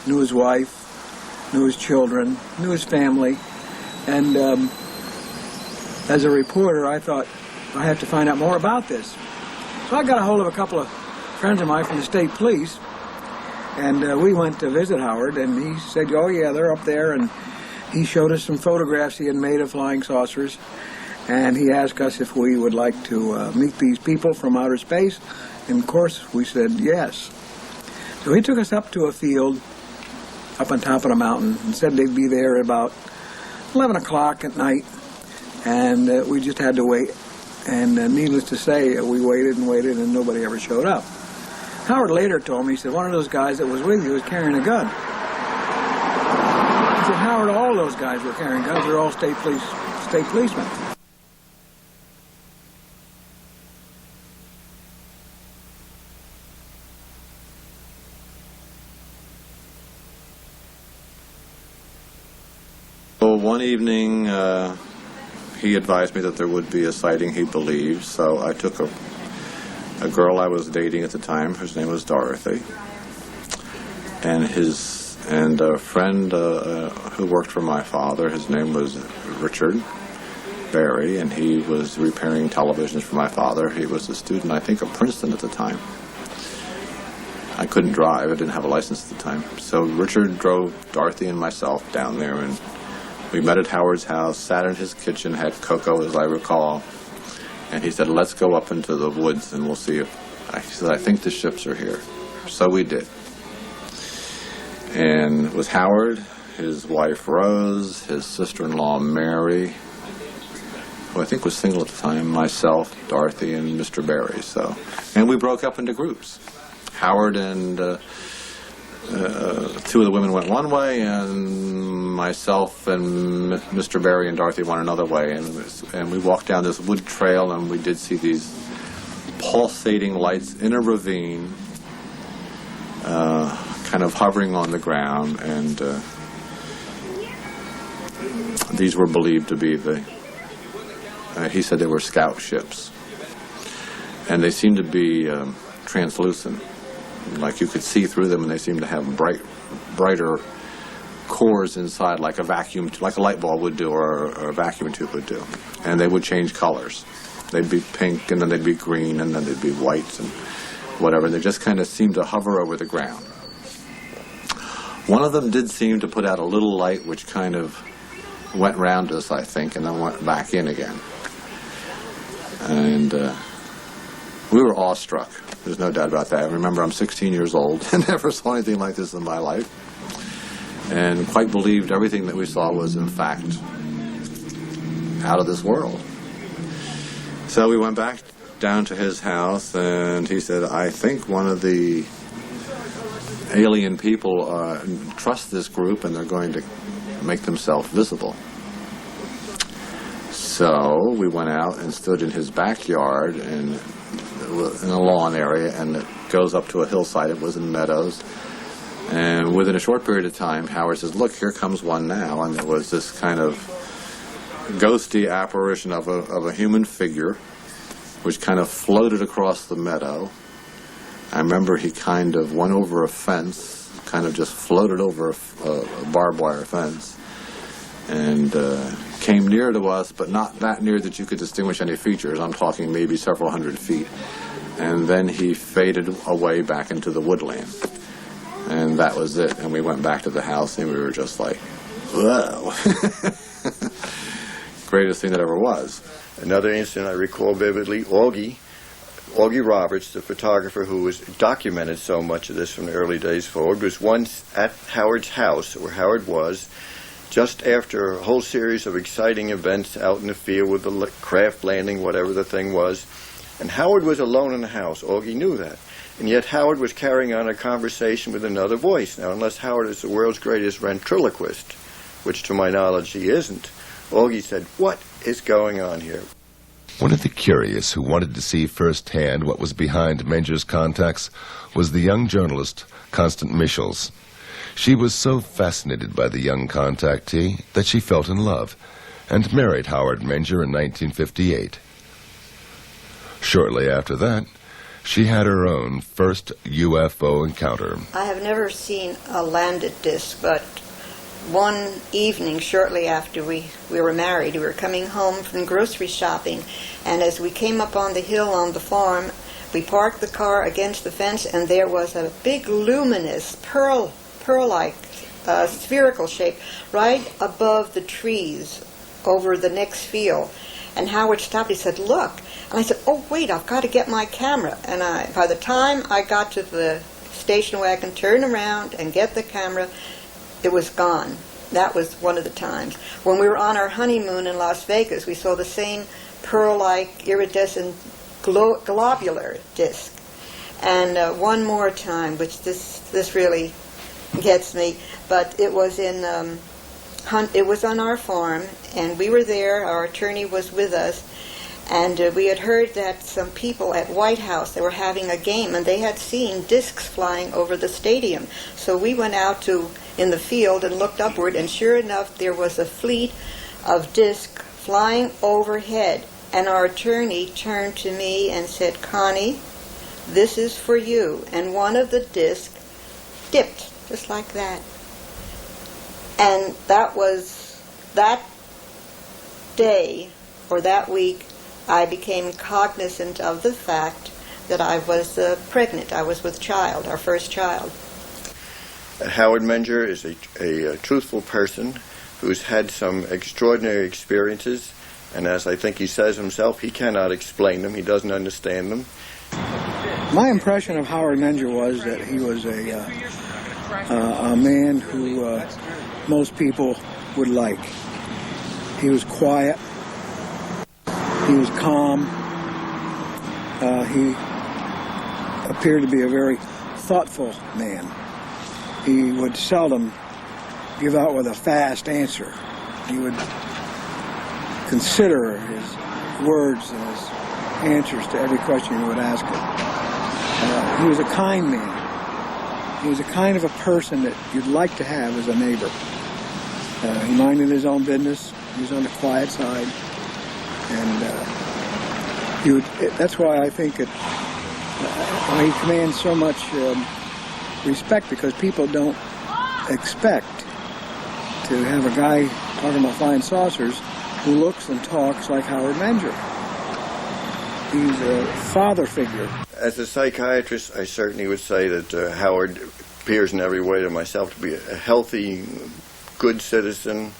Speaker 20: knew his wife, knew his children, knew his family, and as a reporter, I thought, I have to find out more about this. So I got a hold of a couple of friends of mine from the state police, and we went to visit Howard, and he said, oh yeah, they're up there, and he showed us some photographs he had made of flying saucers, and he asked us if we would like to meet these people from outer space, and of course we said yes. So he took us up to a field up on top of the mountain and said they'd be there at about 11 o'clock at night, And we just had to wait. And needless to say, we waited and waited, and nobody ever showed up. Howard later told me, he said, one of those guys that was with you was carrying a gun. I said, Howard, all those guys were carrying guns. They're all state policemen.
Speaker 21: Well, one evening, he advised me that there would be a sighting, he believed, so I took a girl I was dating at the time, whose name was Dorothy, and a friend who worked for my father. His name was Richard Barry, and he was repairing televisions for my father. He was a student, I think, of Princeton at the time. I couldn't drive. I didn't have a license at the time. So Richard drove Dorothy and myself down there, and we met at Howard's house, sat in his kitchen, had cocoa, as I recall, and he said, let's go up into the woods and we'll see if... He said, I think the ships are here. So we did. And it was Howard, his wife Rose, his sister-in-law Mary, who I think was single at the time, myself, Dorothy, and Mr. Barry. And we broke up into groups. Howard and two of the women went one way, and myself and Mr. Barry and Dorothy went another way. And we walked down this wood trail, and we did see these pulsating lights in a ravine, kind of hovering on the ground. And these were believed to be he said they were scout ships. And they seemed to be translucent. Like you could see through them, and they seemed to have brighter cores inside, like a light bulb would do, or a vacuum tube would do. And they would change colors. They'd be pink, and then they'd be green, and then they'd be white, and whatever. They just kind of seemed to hover over the ground. One of them did seem to put out a little light, which kind of went round us, I think, and then went back in again. And we were awestruck. There's no doubt about that. I remember I'm 16 years old and never saw anything like this in my life, and quite believed everything that we saw was, in fact, out of this world. So we went back down to his house, and he said, I think one of the alien people trust this group, and they're going to make themselves visible. So we went out and stood in his backyard in a lawn area, and it goes up to a hillside. It was in meadows. And within a short period of time, Howard says, look, here comes one now. And there was this kind of ghosty apparition of a human figure, which kind of floated across the meadow. I remember he kind of went over a fence, kind of just floated over a barbed wire fence, and came near to us, but not that near that you could distinguish any features. I'm talking maybe several hundred feet. And then he faded away back into the woodland. And that was it. And we went back to the house, and we were just like, whoa. Greatest thing that ever was.
Speaker 18: Another incident I recall vividly, Augie Roberts, the photographer who was documented so much of this from the early days forward, was once at Howard's house, where Howard was, just after a whole series of exciting events out in the field with the craft landing, whatever the thing was. And Howard was alone in the house. Augie knew that. And yet Howard was carrying on a conversation with another voice. Now, unless Howard is the world's greatest ventriloquist, which to my knowledge he isn't, Augie said, what is going on here?
Speaker 1: One of the curious who wanted to see firsthand what was behind Menger's contacts was the young journalist, Constance Michels. She was so fascinated by the young contactee that she fell in love and married Howard Menger in 1958. Shortly after that, she had her own first UFO encounter.
Speaker 22: I have never seen a landed disc, but one evening shortly after we were married, we were coming home from grocery shopping, and as we came up on the hill on the farm, we parked the car against the fence, and there was a big luminous pearl-like spherical shape right above the trees over the next field. And Howard stopped. He said, look. And I said, oh, wait, I've got to get my camera. And by the time I got to the station wagon, turn around and get the camera, it was gone. that was one of the times. When we were on our honeymoon in Las Vegas, we saw the same pearl-like iridescent globular disc. And one more time, which this really gets me, but it was it was on our farm, and we were there. Our attorney was with us, and we had heard that some people at White House, they were having a game, and they had seen discs flying over the stadium. So we went out in the field and looked upward, and sure enough, there was a fleet of discs flying overhead. And our attorney turned to me and said, "Connie, this is for you." And one of the discs dipped, just like that. And that was that day, or that week, I became cognizant of the fact that I was pregnant. I was with child, our first child.
Speaker 18: Howard Menger is a truthful person who's had some extraordinary experiences, and as I think he says himself, he cannot explain them, he doesn't understand them.
Speaker 20: My impression of Howard Menger was that he was a man who most people would like. He was quiet. He was calm. He appeared to be a very thoughtful man. He would seldom give out with a fast answer. He would consider his words and his answers to every question you would ask him. He was a kind man. He was the kind of a person that you'd like to have as a neighbor. He minded his own business. He was on the quiet side. And that's why I think that he commands so much respect, because people don't expect to have a guy talking about flying saucers who looks and talks like Howard Menger. He's a father figure.
Speaker 18: As a psychiatrist, I certainly would say that Howard appears in every way to myself to be a healthy, good citizen,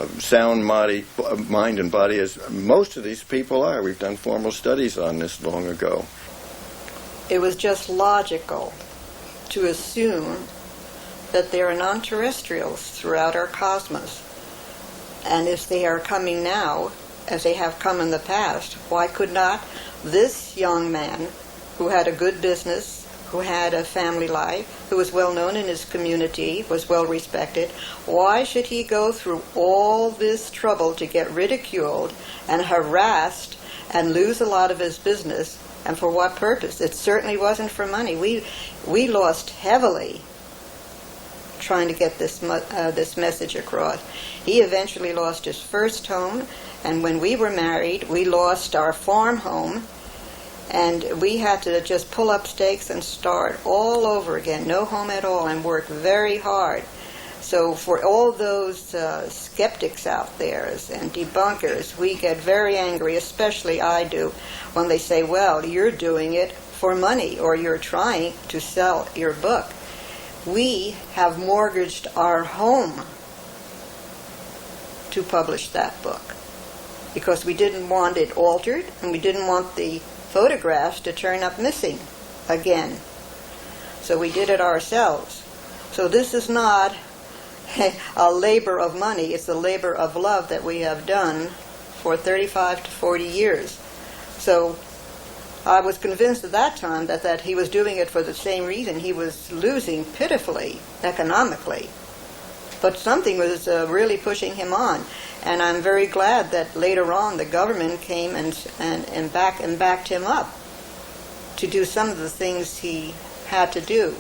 Speaker 18: a sound mind and body, as most of these people are. We've done formal studies on this long ago.
Speaker 22: It was just logical to assume that there are non-terrestrials throughout our cosmos. And if they are coming now, as they have come in the past, why could not this young man, who had a good business, who had a family life, who was well known in his community, was well respected, why should he go through all this trouble to get ridiculed and harassed and lose a lot of his business? And for what purpose? It certainly wasn't for money. We lost heavily trying to get this message across. He eventually lost his first home, and when we were married, we lost our farm home, and we had to just pull up stakes and start all over again, no home at all, and work very hard. So for all those skeptics out there and debunkers, we get very angry, especially I do, when they say, well, you're doing it for money, or you're trying to sell your book. We have mortgaged our home to publish that book, because we didn't want it altered, and we didn't want the photographs to turn up missing again. So we did it ourselves. So this is not a labor of money, it's a labor of love that we have done for 35 to 40 years. So I was convinced at that time that he was doing it for the same reason. He was losing pitifully economically. But something was really pushing him on. And I'm very glad that later on the government came and backed him up to do some of the things he had to do.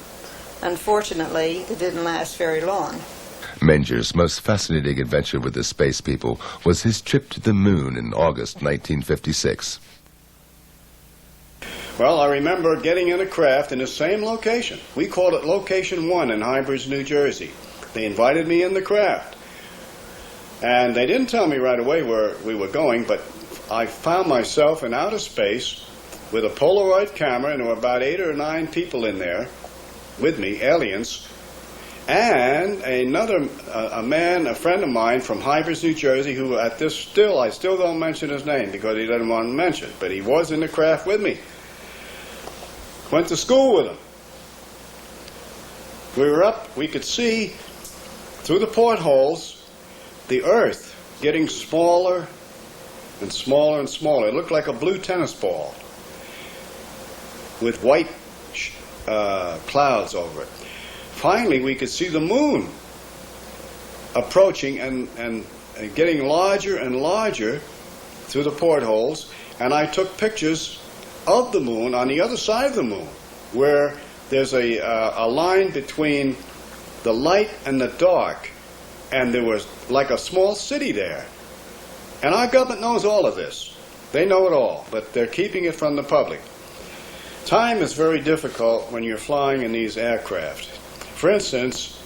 Speaker 22: Unfortunately, it didn't last very long.
Speaker 1: Menger's most fascinating adventure with the space people was his trip to the moon in August 1956.
Speaker 17: Well, I remember getting in a craft in the same location. We called it Location 1 in Hybridge, New Jersey. They invited me in the craft. And they didn't tell me right away where we were going, but I found myself in outer space with a Polaroid camera, and there were about 8 or 9 people in there with me, aliens, and a friend of mine from Hybridge, New Jersey, who I still don't mention his name because he doesn't want to mention it, but he was in the craft with me. Went to school with him. We were up, we could see through the portholes, the Earth getting smaller and smaller and smaller. It looked like a blue tennis ball with white clouds over it. Finally, we could see the moon approaching and getting larger and larger through the portholes, and I took pictures of the moon on the other side of the moon, where there's a line between the light and the dark, and there was like a small city there. And our government knows all of this. They know it all, but they're keeping it from the public. Time is very difficult when you're flying in these aircraft. For instance,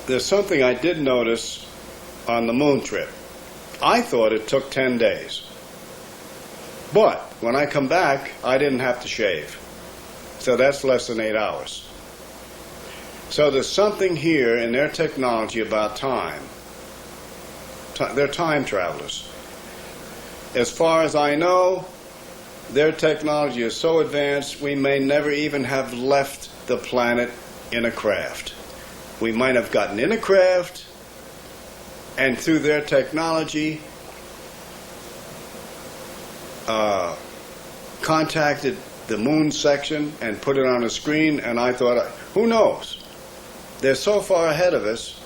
Speaker 17: there's something I did notice on the moon trip. I thought it took 10 days. But when I come back, I didn't have to shave. So that's less than 8 hours. So there's something here in their technology about time. They're time travelers. As far as I know, their technology is so advanced we may never even have left the planet in a craft. We might have gotten in a craft, and through their technology contacted the moon section and put it on a screen, and I thought, who knows? They're so far ahead of us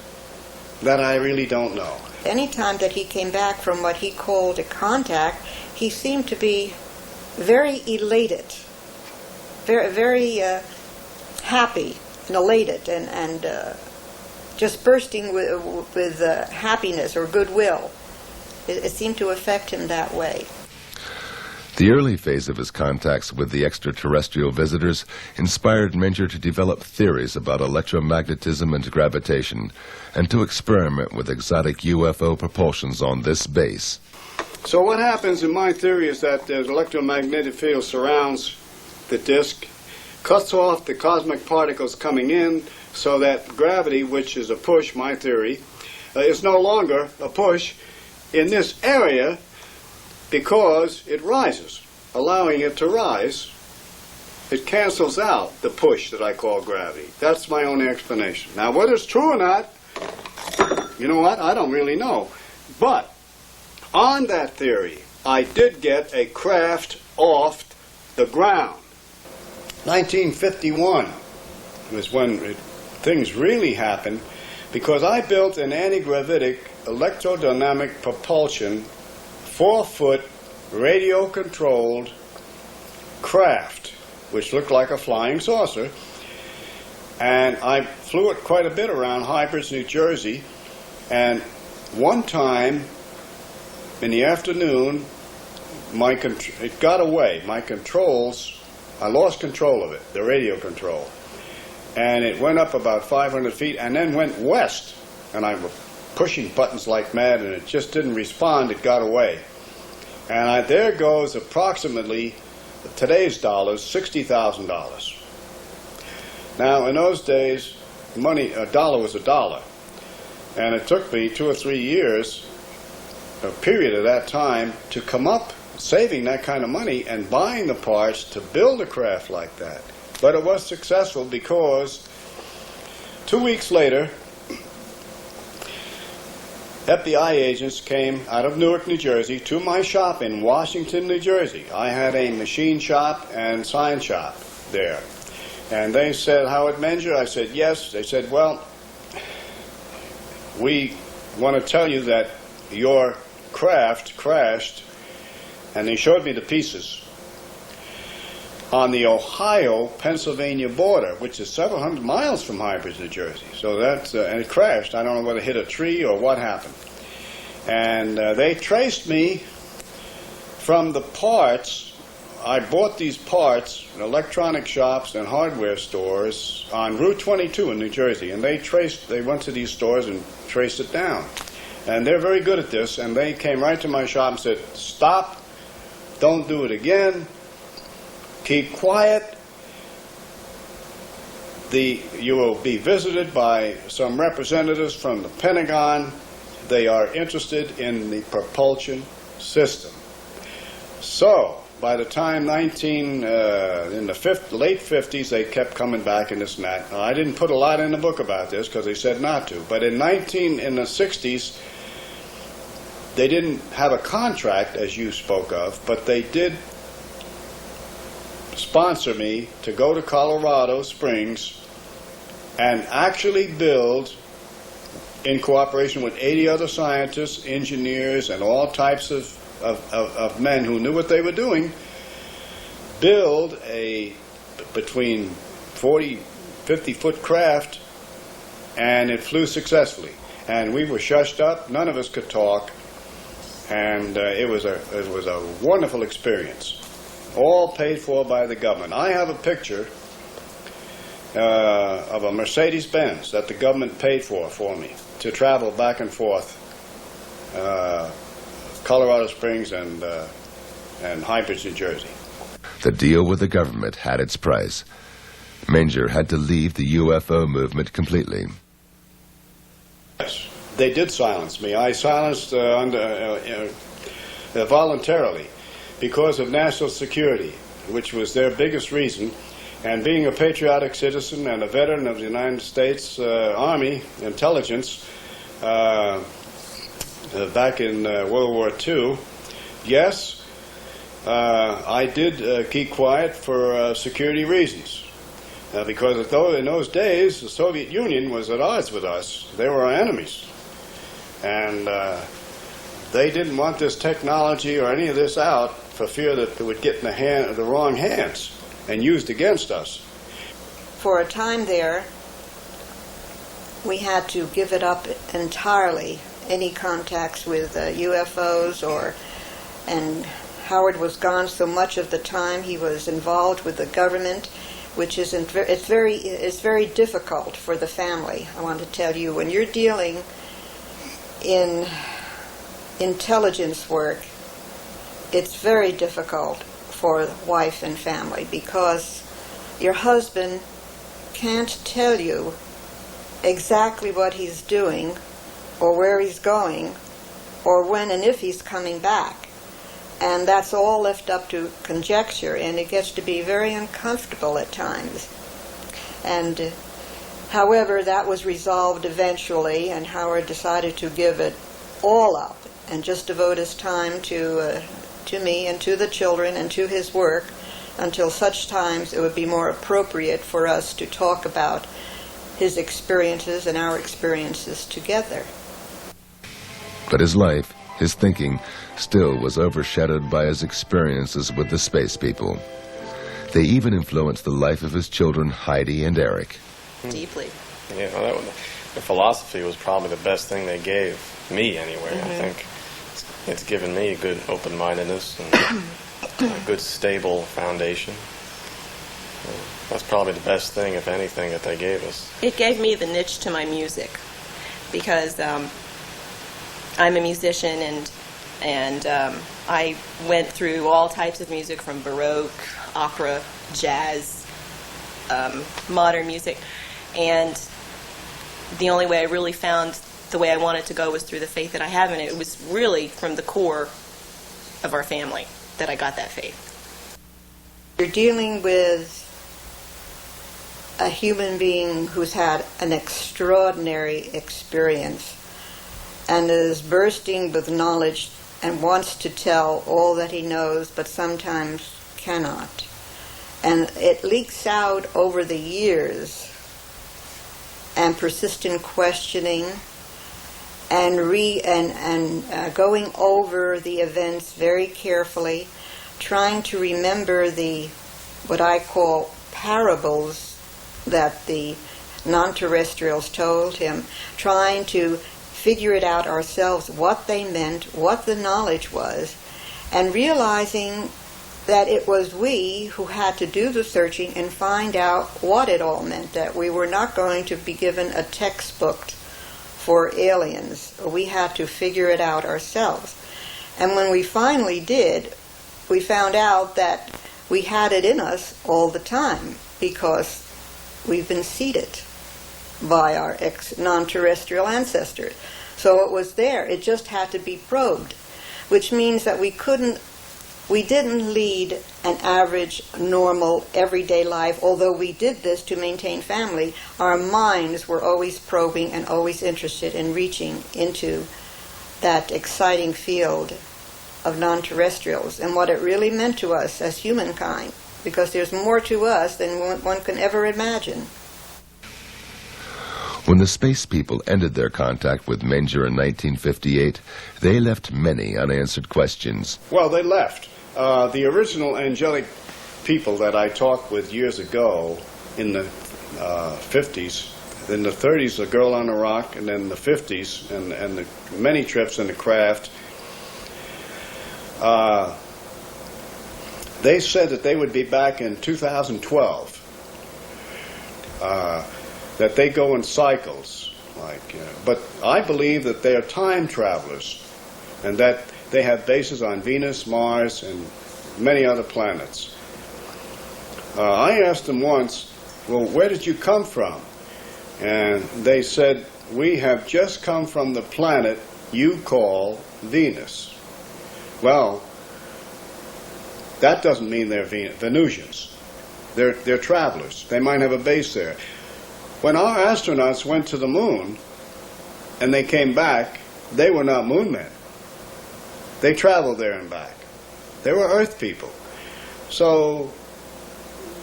Speaker 17: that I really don't know.
Speaker 22: Any time that he came back from what he called a contact, he seemed to be very elated, very happy and elated, and just bursting with happiness or goodwill. It seemed to affect him that way.
Speaker 1: The early phase of his contacts with the extraterrestrial visitors inspired Menger to develop theories about electromagnetism and gravitation, and to experiment with exotic UFO propulsions on this base.
Speaker 17: So what happens in my theory is that the electromagnetic field surrounds the disk, cuts off the cosmic particles coming in, so that gravity, which is a push, my theory, is no longer a push in this area, because it rises. Allowing it to rise, it cancels out the push that I call gravity. That's my own explanation. Now, whether it's true or not, you know what? I don't really know. But on that theory, I did get a craft off the ground. 1951 was when things really happened, because I built an anti-gravitic electrodynamic propulsion 4-foot radio-controlled craft, which looked like a flying saucer. And I flew it quite a bit around Hybrids, New Jersey. And one time in the afternoon, it got away. My controls, I lost control of it, the radio control. And it went up about 500 feet and then went west. And I was pushing buttons like mad, and it just didn't respond. It got away. And there goes approximately, today's dollars, $60,000. Now, in those days, money, a dollar was a dollar. And it took me 2 or 3 years, a period of that time, to come up saving that kind of money and buying the parts to build a craft like that. But it was successful because 2 weeks later, FBI agents came out of Newark, New Jersey, to my shop in Washington, New Jersey. I had a machine shop and sign shop there. And they said, Howard Menger? I said, yes. They said, well, we want to tell you that your craft crashed, and they showed me the pieces, on the Ohio-Pennsylvania border, which is several hundred miles from Hybrids, New Jersey. So that's, and it crashed. I don't know whether it hit a tree or what happened. And they traced me from the parts. I bought these parts in electronic shops and hardware stores on Route 22 in New Jersey. And they went to these stores and traced it down. And they're very good at this. And they came right to my shop and said, stop, don't do it again. Keep quiet. You will be visited by some representatives from the Pentagon. They are interested in the propulsion system. So, by the time in the late 50s, they kept coming back in this and that. Now, I didn't put a lot in the book about this because they said not to. But in the 60s, they didn't have a contract, as you spoke of, but they did sponsor me to go to Colorado Springs and actually build, in cooperation with 80 other scientists, engineers, and all types of men who knew what they were doing, build a between 40, 50-foot craft, and it flew successfully. And we were shushed up, none of us could talk, and it was a wonderful experience, all paid for by the government. I have a picture of a Mercedes-Benz that the government paid for me to travel back and forth, Colorado Springs and High Bridge, New Jersey.
Speaker 1: The deal with the government had its price. Manger had to leave the UFO movement completely.
Speaker 17: Yes, they did silence me. I silenced voluntarily because of national security, which was their biggest reason. And being a patriotic citizen and a veteran of the United States Army intelligence back in World War II, yes, I did keep quiet for security reasons. Because in those days, the Soviet Union was at odds with us. They were our enemies. And they didn't want this technology or any of this out for fear that it would get in the wrong hands and used against us.
Speaker 22: For a time there, we had to give it up entirely, any contacts with UFOs and Howard was gone so much of the time. He was involved with the government, which it's very difficult for the family. I want to tell you, when you're dealing in intelligence work, it's very difficult for wife and family because your husband can't tell you exactly what he's doing or where he's going or when and if he's coming back. And that's all left up to conjecture, and it gets to be very uncomfortable at times. And however, that was resolved eventually, and Howard decided to give it all up and just devote his time to me and to the children and to his work until such times it would be more appropriate for us to talk about his experiences and our experiences together.
Speaker 1: But his life, his thinking, still was overshadowed by his experiences with the space people. They even influenced the life of his children, Heidi and Eric.
Speaker 2: Deeply.
Speaker 3: Yeah, the philosophy was probably the best thing they gave me anyway. I think it's given me a good open-mindedness and a good stable foundation. That's probably the best thing, if anything, that they gave us.
Speaker 2: It gave me the niche to my music because I'm a musician and I went through all types of music from Baroque, opera, jazz, modern music, and the only way I really found the way I wanted to go was through the faith that I have in it. It was really from the core of our family that I got that faith.
Speaker 22: You're dealing with a human being who's had an extraordinary experience and is bursting with knowledge and wants to tell all that he knows, but sometimes cannot. And it leaks out over the years, and persistent questioning, and going over the events very carefully, trying to remember what I call parables that the non-terrestrials told him, trying to figure it out ourselves, what they meant, what the knowledge was, and realizing that it was we who had to do the searching and find out what it all meant, that we were not going to be given a textbook for aliens. We had to figure it out ourselves. And when we finally did, we found out that we had it in us all the time because we've been seeded by our non-terrestrial ancestors. So it was there. It just had to be probed, which means that we couldn't We didn't lead an average, normal, everyday life, although we did this to maintain family. Our minds were always probing and always interested in reaching into that exciting field of non-terrestrials and what it really meant to us as humankind, because there's more to us than one can ever imagine.
Speaker 1: When the space people ended their contact with Menger in 1958, they left many unanswered questions.
Speaker 17: Well, they left. The original angelic people that I talked with years ago in the 50s, in the 30s, a girl on a rock, and then the 50s, and the many trips in the craft, they said that they would be back in 2012. That they go in cycles, but I believe that they are time travelers, and that they have bases on Venus, Mars, and many other planets. I asked them once, well, where did you come from? And they said, we have just come from the planet you call Venus. Well, that doesn't mean they're Venusians. They're travelers. They might have a base there. When our astronauts went to the moon and they came back, they were not moon men. They traveled there and back. They were Earth people. So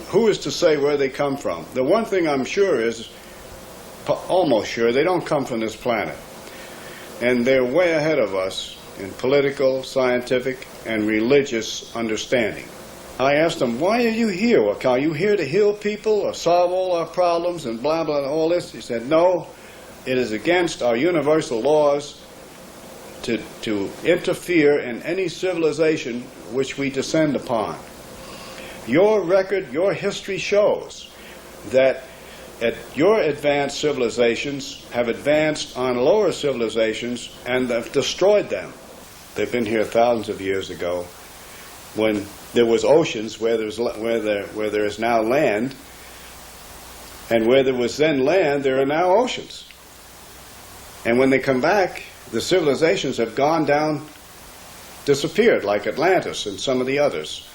Speaker 17: who is to say where they come from? The one thing I'm sure is, almost sure, they don't come from this planet. And they're way ahead of us in political, scientific, and religious understanding. I asked them, why are you here? Well, are you here to heal people or solve all our problems and blah, blah, all this? He said, no, it is against our universal laws to interfere in any civilization which we descend upon. Your record, your history shows that your advanced civilizations have advanced on lower civilizations and have destroyed them. They've been here thousands of years ago when there was oceans where there is now land, and where there was then land, there are now oceans. And when they come back, the civilizations have gone down, disappeared, like Atlantis and some of the others.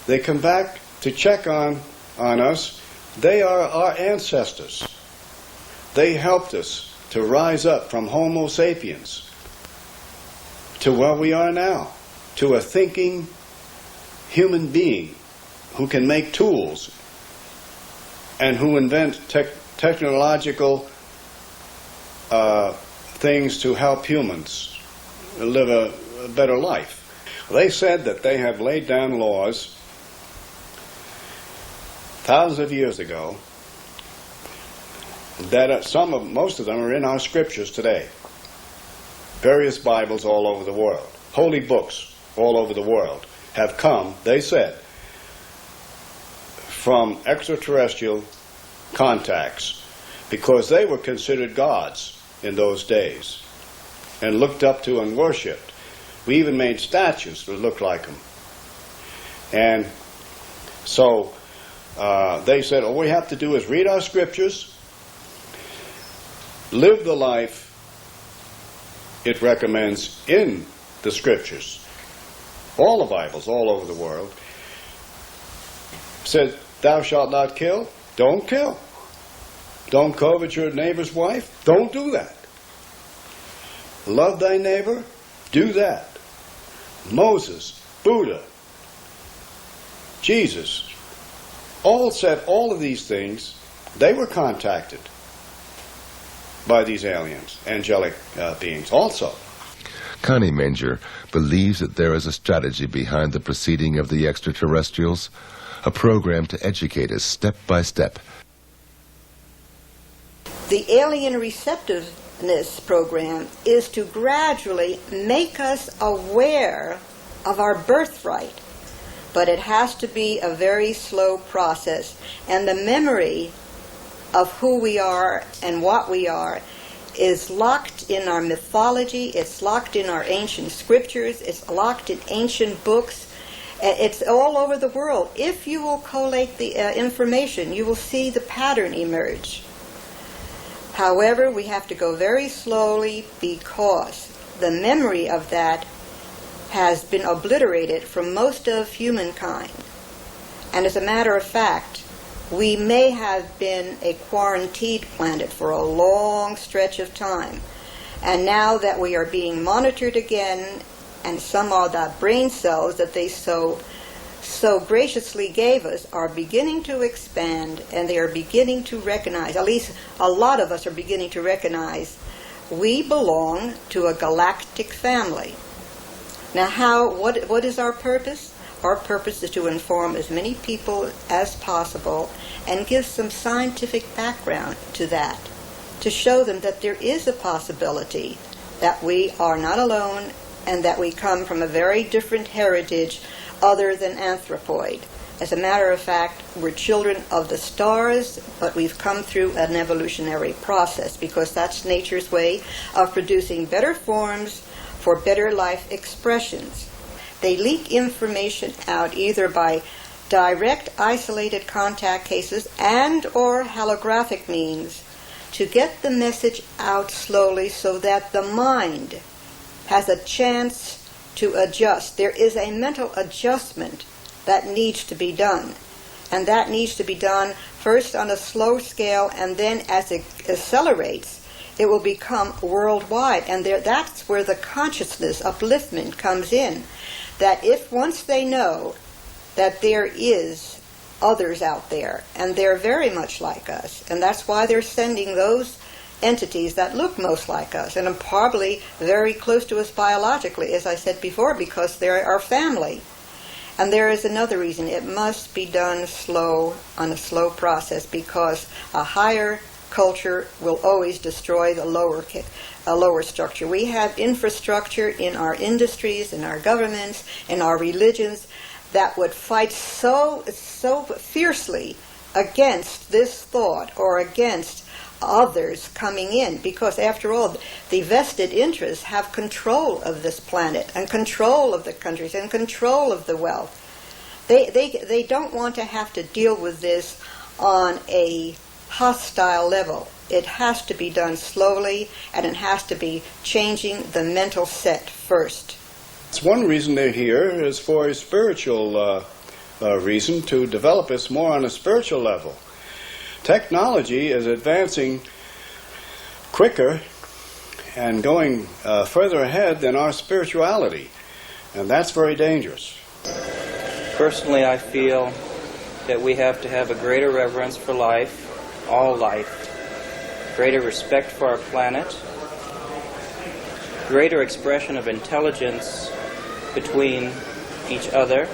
Speaker 17: They come back to check on us. They are our ancestors. They helped us to rise up from Homo sapiens to where we are now, to a thinking human being who can make tools and who invent technological things to help humans live a better life. They said that they have laid down laws thousands of years ago that most of them are in our scriptures today. Various Bibles all over the world, holy books all over the world have come, they said, from extraterrestrial contacts, because they were considered gods in those days and looked up to and worshipped. We even made statues that looked like them. And so they said, all we have to do is read our scriptures, live the life it recommends in the scriptures. All the Bibles all over the world said, thou shalt not kill, don't kill. Don't covet your neighbor's wife, don't do that. Love thy neighbor, do that. Moses, Buddha, Jesus, all said all of these things. They were contacted by these aliens, angelic beings also.
Speaker 1: Connie Menger believes that there is a strategy behind the proceeding of the extraterrestrials, a program to educate us step by step.
Speaker 22: The alien receptiveness program is to gradually make us aware of our birthright, but it has to be a very slow process, and the memory of who we are and what we are is locked in our mythology, it's locked in our ancient scriptures, it's locked in ancient books, it's all over the world. If you will collate the information, you will see the pattern emerge. However, we have to go very slowly because the memory of that has been obliterated from most of humankind. And as a matter of fact, we may have been a quarantined planet for a long stretch of time. And now that we are being monitored again, and some of the brain cells that they so graciously gave us are beginning to expand, and they are beginning to recognize, at least a lot of us are beginning to recognize, we belong to a galactic family. Now, what is our purpose? Our purpose is to inform as many people as possible and give some scientific background to that, to show them that there is a possibility that we are not alone and that we come from a very different heritage other than anthropoid. As a matter of fact, we're children of the stars, but we've come through an evolutionary process because that's nature's way of producing better forms for better life expressions. They leak information out either by direct isolated contact cases and or holographic means to get the message out slowly so that the mind has a chance to adjust. There is a mental adjustment that needs to be done. And that needs to be done first on a slow scale, and then as it accelerates, it will become worldwide. And that's where the consciousness upliftment comes in. That if once they know that there is others out there, and they're very much like us, and that's why they're sending those entities that look most like us, and are probably very close to us biologically, as I said before, because they're our family. And there is another reason. It must be done slow, on a slow process, because a higher culture will always destroy the lower structure. We have infrastructure in our industries, in our governments, in our religions that would fight so fiercely against this thought or against others coming in, because after all, the vested interests have control of this planet and control of the countries and control of the wealth. They don't want to have to deal with this on a hostile level. It has to be done slowly, and it has to be changing the mental set first.
Speaker 17: It's one reason they're here is for a spiritual reason, to develop us more on a spiritual level. Technology is advancing quicker and going further ahead than our spirituality, and that's very dangerous.
Speaker 7: Personally, I feel that we have to have a greater reverence for life, all life, greater respect for our planet, greater expression of intelligence between each other,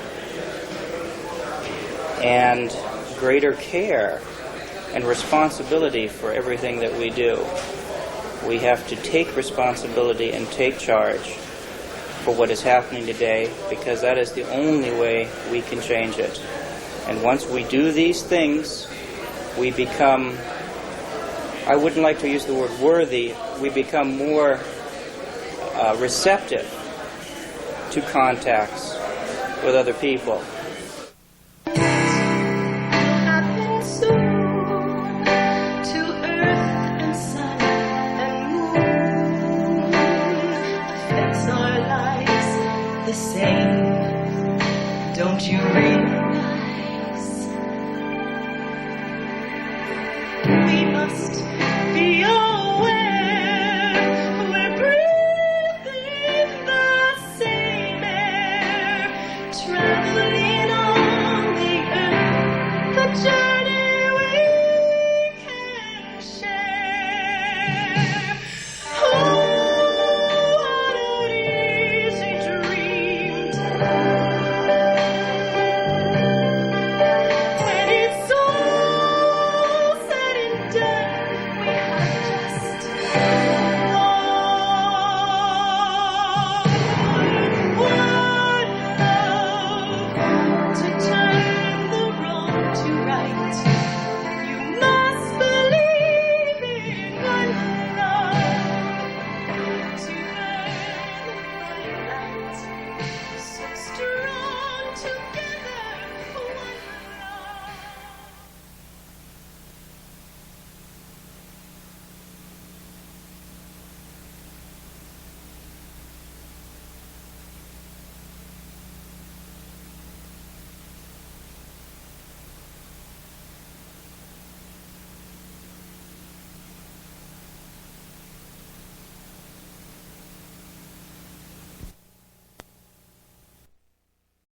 Speaker 7: and greater care and responsibility for everything that we do. We have to take responsibility and take charge for what is happening today, because that is the only way we can change it. And once we do these things, we become, I wouldn't like to use the word worthy, we become more receptive to contacts with other people.
Speaker 5: Don't you read